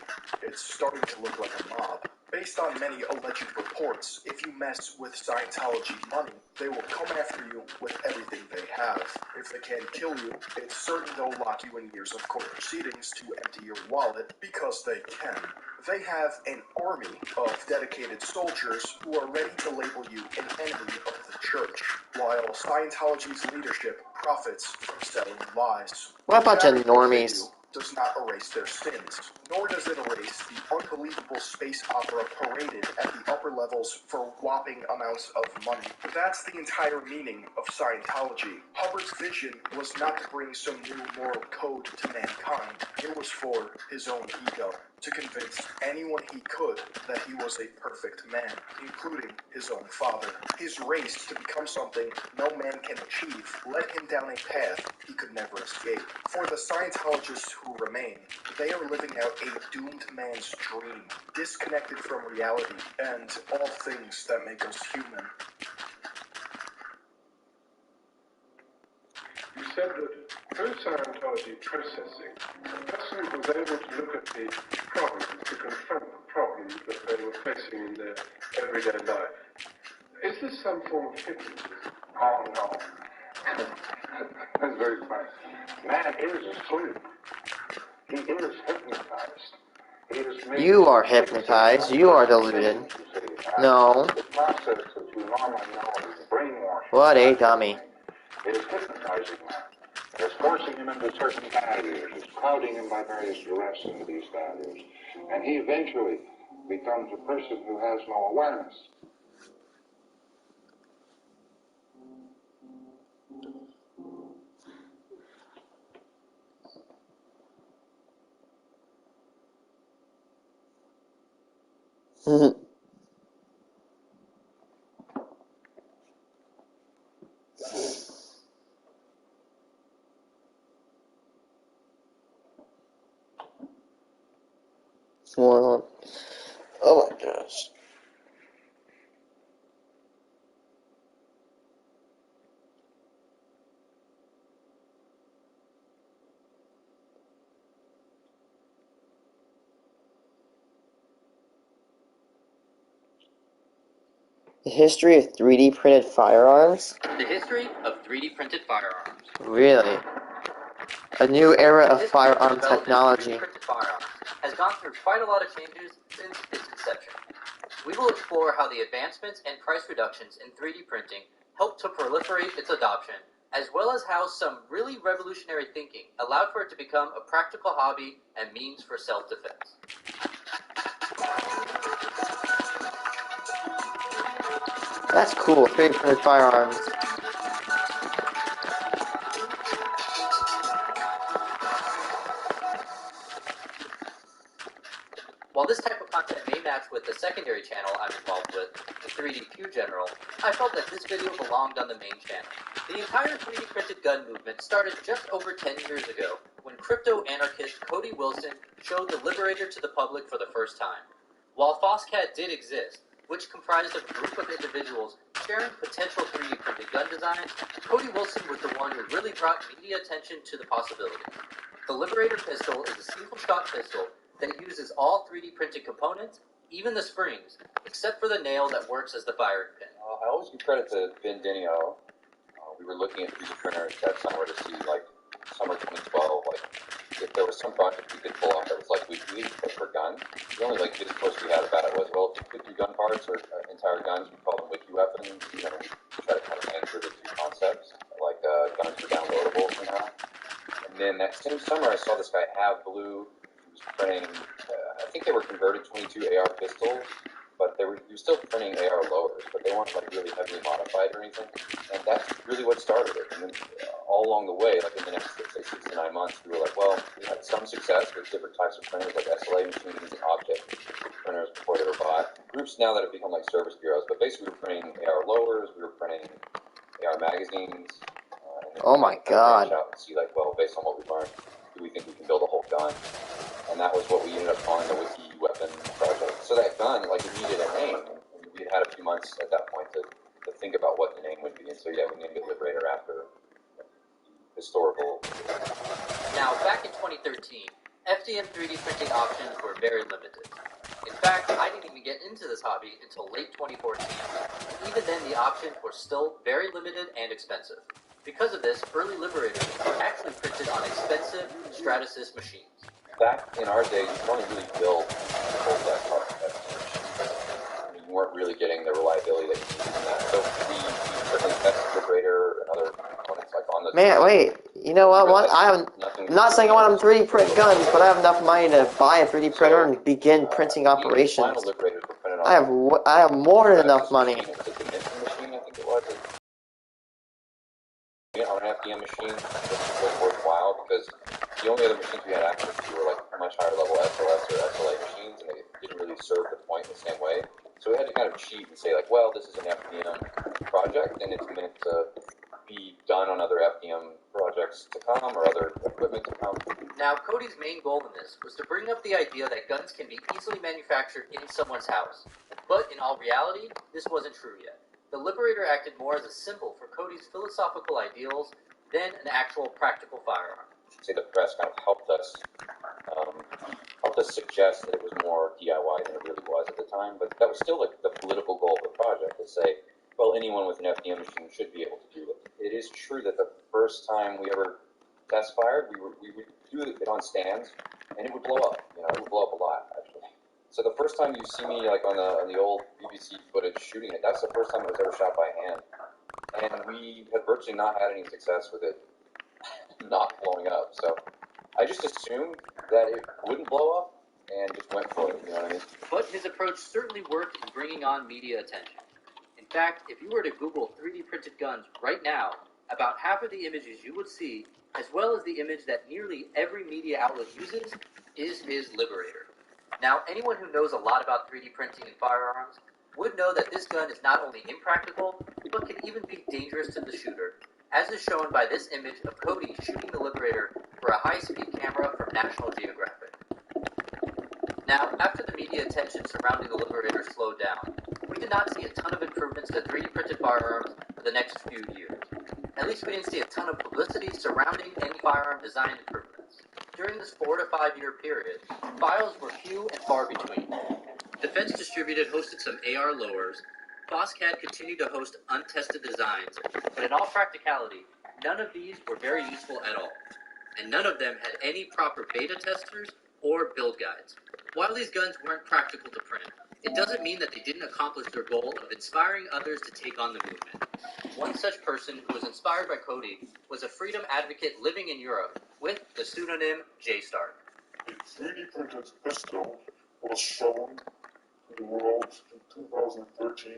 [SPEAKER 2] it's starting to look like a mob. Based on many alleged reports, if you mess with Scientology money, they will come after you with everything they have. If they can't kill you, it's certain they'll lock you in years of court proceedings to empty your wallet because they can. They have an army of dedicated soldiers who are ready to label you an enemy of the church, while Scientology's leadership profits from selling lies.
[SPEAKER 1] What a bunch of normies.
[SPEAKER 2] Does not erase their sins, nor does it erase the unbelievable space opera paraded at the upper levels for whopping amounts of money. That's the entire meaning of Scientology. Hubbard's vision was not to bring some new moral code to mankind. It was for his own ego, to convince anyone he could that he was a perfect man, including his own father. His race to become something no man can achieve led him down a path he could never escape. For the Scientologists who remain, they are living out a doomed man's dream, disconnected from reality and all things that make us human.
[SPEAKER 6] You said that through Scientology processing, a person was able to look at the problem to confront the problems that they were facing in their everyday life. Is this some form of hypnotism?
[SPEAKER 9] Oh, no. That's very funny. Man is asleep. He is hypnotized. He is made
[SPEAKER 1] You are hypnotized. You are deluded. No.
[SPEAKER 9] The process that you normally know as brainwashing.
[SPEAKER 1] What a dummy.
[SPEAKER 9] It is hypnotizing him. It is forcing him into certain values. It's clouding him by various duress into these values. And he eventually becomes a person who has no awareness.
[SPEAKER 1] Well, oh my gosh. The history of 3D printed firearms?
[SPEAKER 18] The history of 3D printed firearms.
[SPEAKER 1] Really? A new era of firearm technology.
[SPEAKER 18] 3D printed firearms has gone through quite a lot of changes since its inception. We will explore how the advancements and price reductions in 3D printing helped to proliferate its adoption, as well as how some really revolutionary thinking allowed for it to become a practical hobby and means for self-defense.
[SPEAKER 1] That's cool, 3D printed firearms.
[SPEAKER 18] While this type of content may match with the secondary channel I'm involved with, the 3DQ General, I felt that this video belonged on the main channel. The entire 3D printed gun movement started just over 10 years ago, when crypto-anarchist Cody Wilson showed the Liberator to the public for the first time. While FOSSCAT did exist, which comprised of a group of individuals sharing potential 3D printed gun designs, Cody Wilson was the one who really brought media attention to the possibility. The Liberator pistol is a single-shot pistol that uses all 3D printed components, even the springs, except for the nail that works as the firing pin.
[SPEAKER 19] I always give credit to Ben Denio. We were looking at 3D printers that summer to see, like, summer 2012, like, if there was some project we could pull off that was, like, weekly, but for guns. The only, like, discourse we had about it was, well, if you could do gun parts or entire guns, we call them wiki weapons. You know, we try to kind of anchor the two concepts, like, guns were downloadable somehow. And then that same summer, I saw this guy, Have Blue, printing, I think they were converted 22 AR pistols, but he was still printing AR lowers, but they weren't like really heavily modified or anything, and that's really what started it. And then all along the way, like in the next, say, 6 to 9 months, we were like, well, we had some success with different types of printers, like SLA machines and object printers before they were bought. Groups now that have become like service bureaus, but basically we were printing AR lowers, we were printing AR magazines.
[SPEAKER 1] Oh my god.
[SPEAKER 19] Out and see, like, well, based on what we learned, do we think we can build a whole gun? And that was what we ended up calling the Wiki Weapon Project. So that gun, like, it needed a name. And we had a few months at that point to think about what the name would be. And so, yeah, we named it Liberator after historical.
[SPEAKER 18] Now, back in 2013, FDM 3D printing options were very limited. In fact, I didn't even get into this hobby until late 2014. Even then, the options were still very limited and expensive. Because of this, early Liberators were actually printed on expensive Stratasys machines.
[SPEAKER 19] Back in our day, you could only really build full desktop machines. I mean, you weren't really getting the reliability that you needed from that. So we certainly tested Liberator and other components like on the...
[SPEAKER 1] Man, wait, you know what? I'm not saying I want them 3D print guns, but I have enough money to buy a 3D printer and begin printing operations. I have more than enough money.
[SPEAKER 19] On an FDM machine was worthwhile because the only other machines we had access to were like much higher level SOS or SLA machines, and they didn't really serve the point in the same way. So we had to kind of cheat and say, like, well, this is an FDM project and it's meant to be done on other FDM projects to come or other equipment to come.
[SPEAKER 18] Now, Cody's main goal in this was to bring up the idea that guns can be easily manufactured in someone's house. But in all reality, this wasn't true yet. The Liberator acted more as a symbol for Cody's philosophical ideals than an actual practical firearm.
[SPEAKER 19] I should say the press kind of helped us helped us suggest that it was more DIY than it really was at the time, but that was still like the political goal of the project, to say, well, anyone with an FDM machine should be able to do it. It is true that the first time we ever test fired, we would do it on stands, and it would blow up. You know, it would blow up a lot, actually. So the first time you see me like on the old BBC footage shooting it, that's the first time it was ever shot by hand, and we had virtually not had any success with it not blowing up. So I just assumed that it wouldn't blow up and just went for it. You know what I mean?
[SPEAKER 18] But his approach certainly worked in bringing on media attention. In fact, if you were to Google 3D printed guns right now, about half of the images you would see, as well as the image that nearly every media outlet uses, is his Liberator. Now, anyone who knows a lot about 3D printing and firearms would know that this gun is not only impractical, but can even be dangerous to the shooter, as is shown by this image of Cody shooting the Liberator for a high-speed camera from National Geographic. Now, after the media attention surrounding the Liberator slowed down, we did not see a ton of improvements to 3D printed firearms for the next few years. At least we didn't see a ton of publicity surrounding any firearm design improvements. During this 4 to 5 year period, files were few and far between. Defense Distributed hosted some AR lowers, FOSCAD continued to host untested designs, but in all practicality, none of these were very useful at all, and none of them had any proper beta testers or build guides. While these guns weren't practical to print, it doesn't mean that they didn't accomplish their goal of inspiring others to take on the movement. One such person who was inspired by Cody was a freedom advocate living in Europe with the pseudonym J Stark.
[SPEAKER 6] A 3D printed pistol was shown to the world in 2013.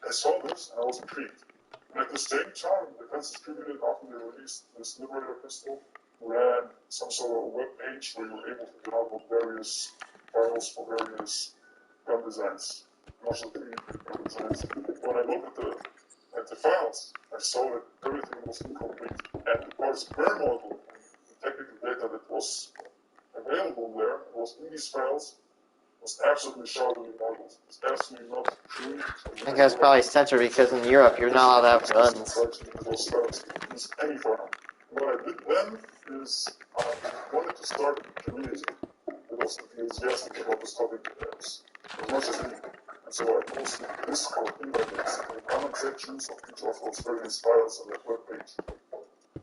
[SPEAKER 6] I saw this and I was intrigued. And at the same time, Defense Distributed, after they released this Liberator pistol, ran some sort of web page where you were able to download various files for various gun designs, and also 3D gun designs. When I looked at the files, I saw that everything was incomplete, and the parts per model, the technical data that was available there, was in these files, was absolutely shoddily modeled. It's absolutely not true.
[SPEAKER 1] I think that's probably censored because in Europe you're not allowed to have guns.
[SPEAKER 6] Those files to use any firearm. What I did then is I wanted to start a community that was enthusiastic about this topic as much as me. And so I posted Discord invites in the comment sections of each of those various files on that webpage.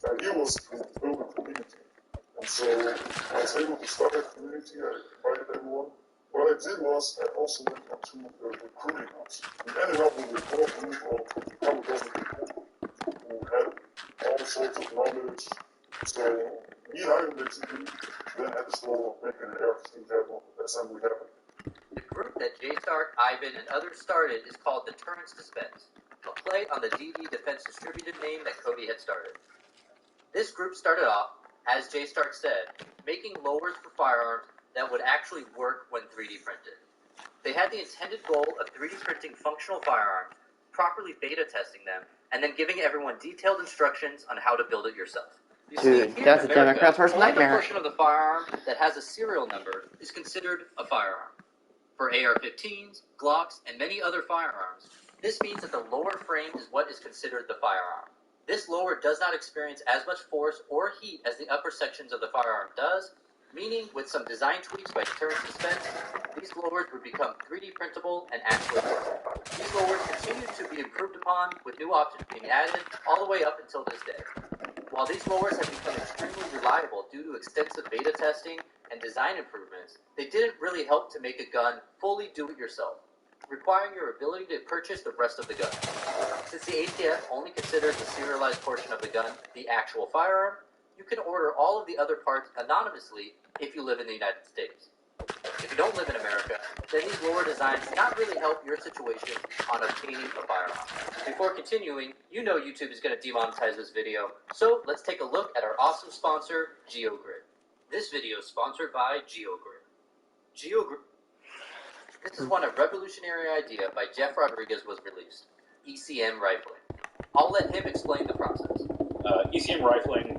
[SPEAKER 6] The idea was to build a community. And so I was able to start that community. I invited everyone. What I did was I also went onto the recruiting hubs. We ended up with a core group of a couple dozen people who had all sorts of knowledge. So me and I basically then had this goal of making an AR-15 assembly happen.
[SPEAKER 18] The group that J Stark, Ivan, and others started is called Deterrence Dispense, a play on the DD Defense Distributed name that Cody had started. This group started off, as J Stark said, making lowers for firearms that would actually work when 3D printed. They had the intended goal of 3D printing functional firearms, properly beta testing them, and then giving everyone detailed instructions on how to build it yourself. You
[SPEAKER 1] Dude,
[SPEAKER 18] see,
[SPEAKER 1] that's a Democrat's worst
[SPEAKER 18] only
[SPEAKER 1] nightmare.
[SPEAKER 18] the portion of the firearm that has a serial number is considered a firearm. For AR-15s, Glocks, and many other firearms, this means that the lower frame is what is considered the firearm. This lower does not experience as much force or heat as the upper sections of the firearm does, meaning with some design tweaks by Deterrence Dispense, these lowers would become 3D printable and actually work. These lowers continue to be improved upon, with new options being added all the way up until this day. While these lowers have become extremely reliable due to extensive beta testing and design improvements, they didn't really help to make a gun fully do-it-yourself, requiring your ability to purchase the rest of the gun. Since the ATF only considers the serialized portion of the gun the actual firearm, you can order all of the other parts anonymously if you live in the United States. If you don't live in America, then these lower designs not really help your situation on obtaining a firearm. Before continuing, you know YouTube is going to demonetize this video, so let's take a look at our awesome sponsor, GeoGrid. This video is sponsored by GeoGrid. GeoGrid. This is when a revolutionary idea by Jeff Rodriguez was released, ECM rifling. I'll let him explain the process.
[SPEAKER 20] ECM rifling,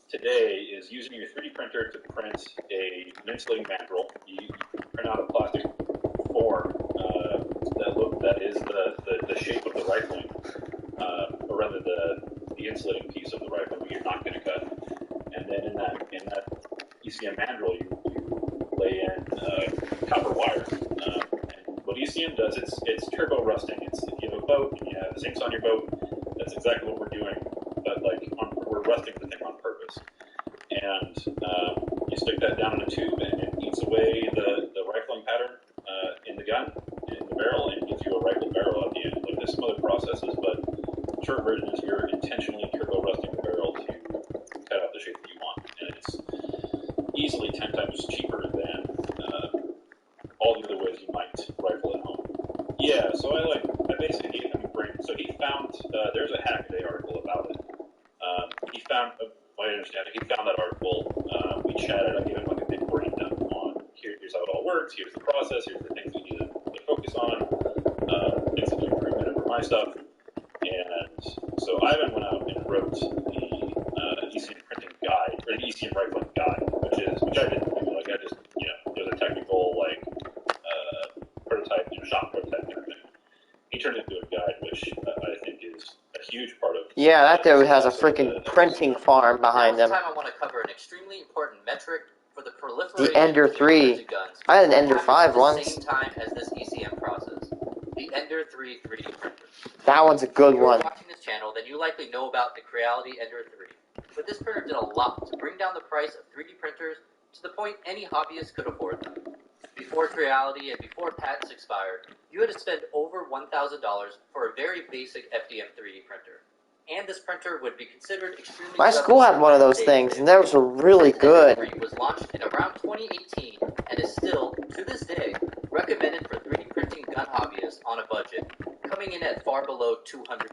[SPEAKER 20] today is using your 3D printer to print an insulating mandrel. You print out a plastic form that is the shape of the rifling, or rather the insulating piece of the rifling that you're not going to cut. And then in that ECM mandrel, you lay in wire. And what ECM does, it's turbo rusting. It's if you have a boat and you have zincs on your boat, that's exactly what we're doing. But we're rusting the thing on purpose. And you stick that down in a tube, and it eats away the rifling pattern in the gun, in the barrel, and gives you a rifled barrel at the end. Like, there's some other processes, but the short version is you're intentionally turbo rusting the barrel to cut out the shape that you want, and it's easily 10 times cheaper than all the other ways you might rifle at home. Yeah, so I basically gave him a brain. So he found there's a Hackaday article about it. He found. I understand it. He found that article. We chatted. I gave him like a big brain dump on here's how it all works. Here's the process. Here's the things we need to focus on. Things that do improvement over my stuff. And so Ivan went out and wrote the ECM printing guide, or the ECM rifling guide, which I didn't do. Like, I just, there's a technical prototype, shop prototype and everything. He turned it into a guide, which I think is a huge part of.
[SPEAKER 1] Yeah, that dude has a freaking printing farm behind him.
[SPEAKER 18] This time I want to cover an extremely important metric for the proliferation
[SPEAKER 1] The Ender 3.
[SPEAKER 18] guns.
[SPEAKER 1] I had an Ender 5 once.
[SPEAKER 18] At the same time as this ECM process. The Ender 3 3D printer.
[SPEAKER 1] That one's a good
[SPEAKER 18] If you're
[SPEAKER 1] one.
[SPEAKER 18] watching this channel, then you likely know about the Creality Ender 3. But this printer did a lot to bring down the price of 3D printers to the point any hobbyist could afford them. Before Creality and before patents expired, you had to spend over $1,000 for a very basic FDM 3D printer. And this printer would be considered extremely...
[SPEAKER 1] My school had one of those things, and those were really good.
[SPEAKER 18] It was launched in around 2018 and is still, to this day, recommended for 3D printing gun hobbyists on a budget, coming in at far below $200.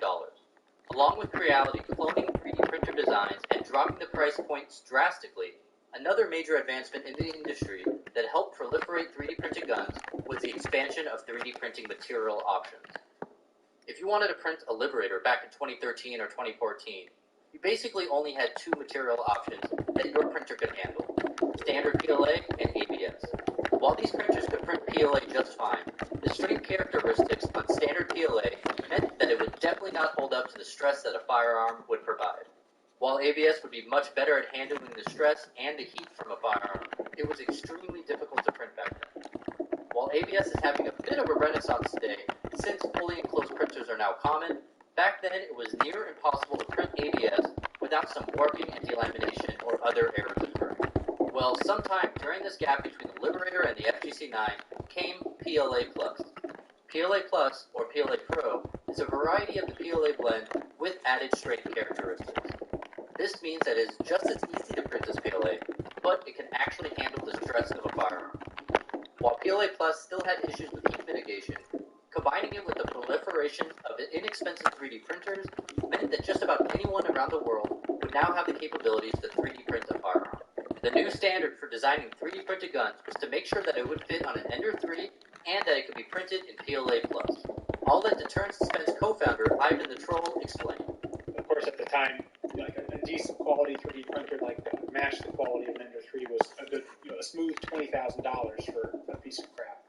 [SPEAKER 18] Along with Creality cloning 3D printer designs and dropping the price points drastically, another major advancement in the industry that helped proliferate 3D printed guns was the expansion of 3D printing material options. If you wanted to print a Liberator back in 2013 or 2014, you basically only had two material options that your printer could handle: standard PLA and ABS. While these printers could print PLA just fine, the strength characteristics on standard PLA meant that it would definitely not hold up to the stress that a firearm would provide. While ABS would be much better at handling the stress and the heat from a firearm, it was extremely difficult to print back then. While ABS is having a bit of a renaissance today, since fully enclosed printers are now common, back then it was near impossible to print ABS without some warping and delamination or other errors occurring. Well, sometime during this gap between the Liberator and the FGC9 came PLA Plus. PLA Plus, or PLA Pro, is a variety of the PLA blend with added strength characteristics. This means that it is just as easy to print as PLA, but it can actually handle the stress of a firearm. While PLA Plus still had issues with heat mitigation, combining it with the proliferation of inexpensive 3D printers meant that just about anyone around the world would now have the capabilities to 3D print a firearm. The new standard for designing 3D printed guns was to make sure that it would fit on an Ender 3 and that it could be printed in PLA Plus. All that Deterrence Suspense co-founder Ivan the Troll explained.
[SPEAKER 13] Of course, at the time, like a decent quality 3D printer matched the quality of an Ender 3 was a good, a smooth $20,000 for a piece of crap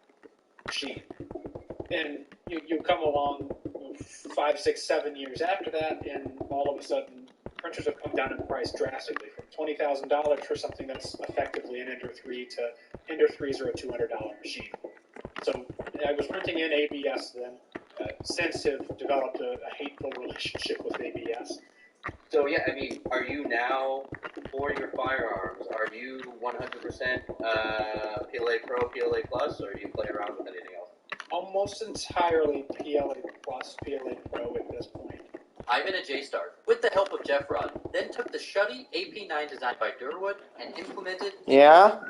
[SPEAKER 13] machine. And you come along 5, 6, 7 years after that, and all of a sudden printers have come down in price drastically from $20,000 for something that's effectively an Ender 3 to Ender 3s are a $200 machine. So I was printing in ABS then. Since have developed a hateful relationship with ABS.
[SPEAKER 18] So yeah, I mean, are you now, for your firearms, are you 100% PLA Pro, PLA Plus, or do you play around with anything else?
[SPEAKER 13] Almost entirely PLA Plus, PLA Pro at this point.
[SPEAKER 18] Ivan at JSTAR, with the help of Jeff Rudd, then took the Shuddy AP9 designed by Durwood and implemented...
[SPEAKER 1] Yeah?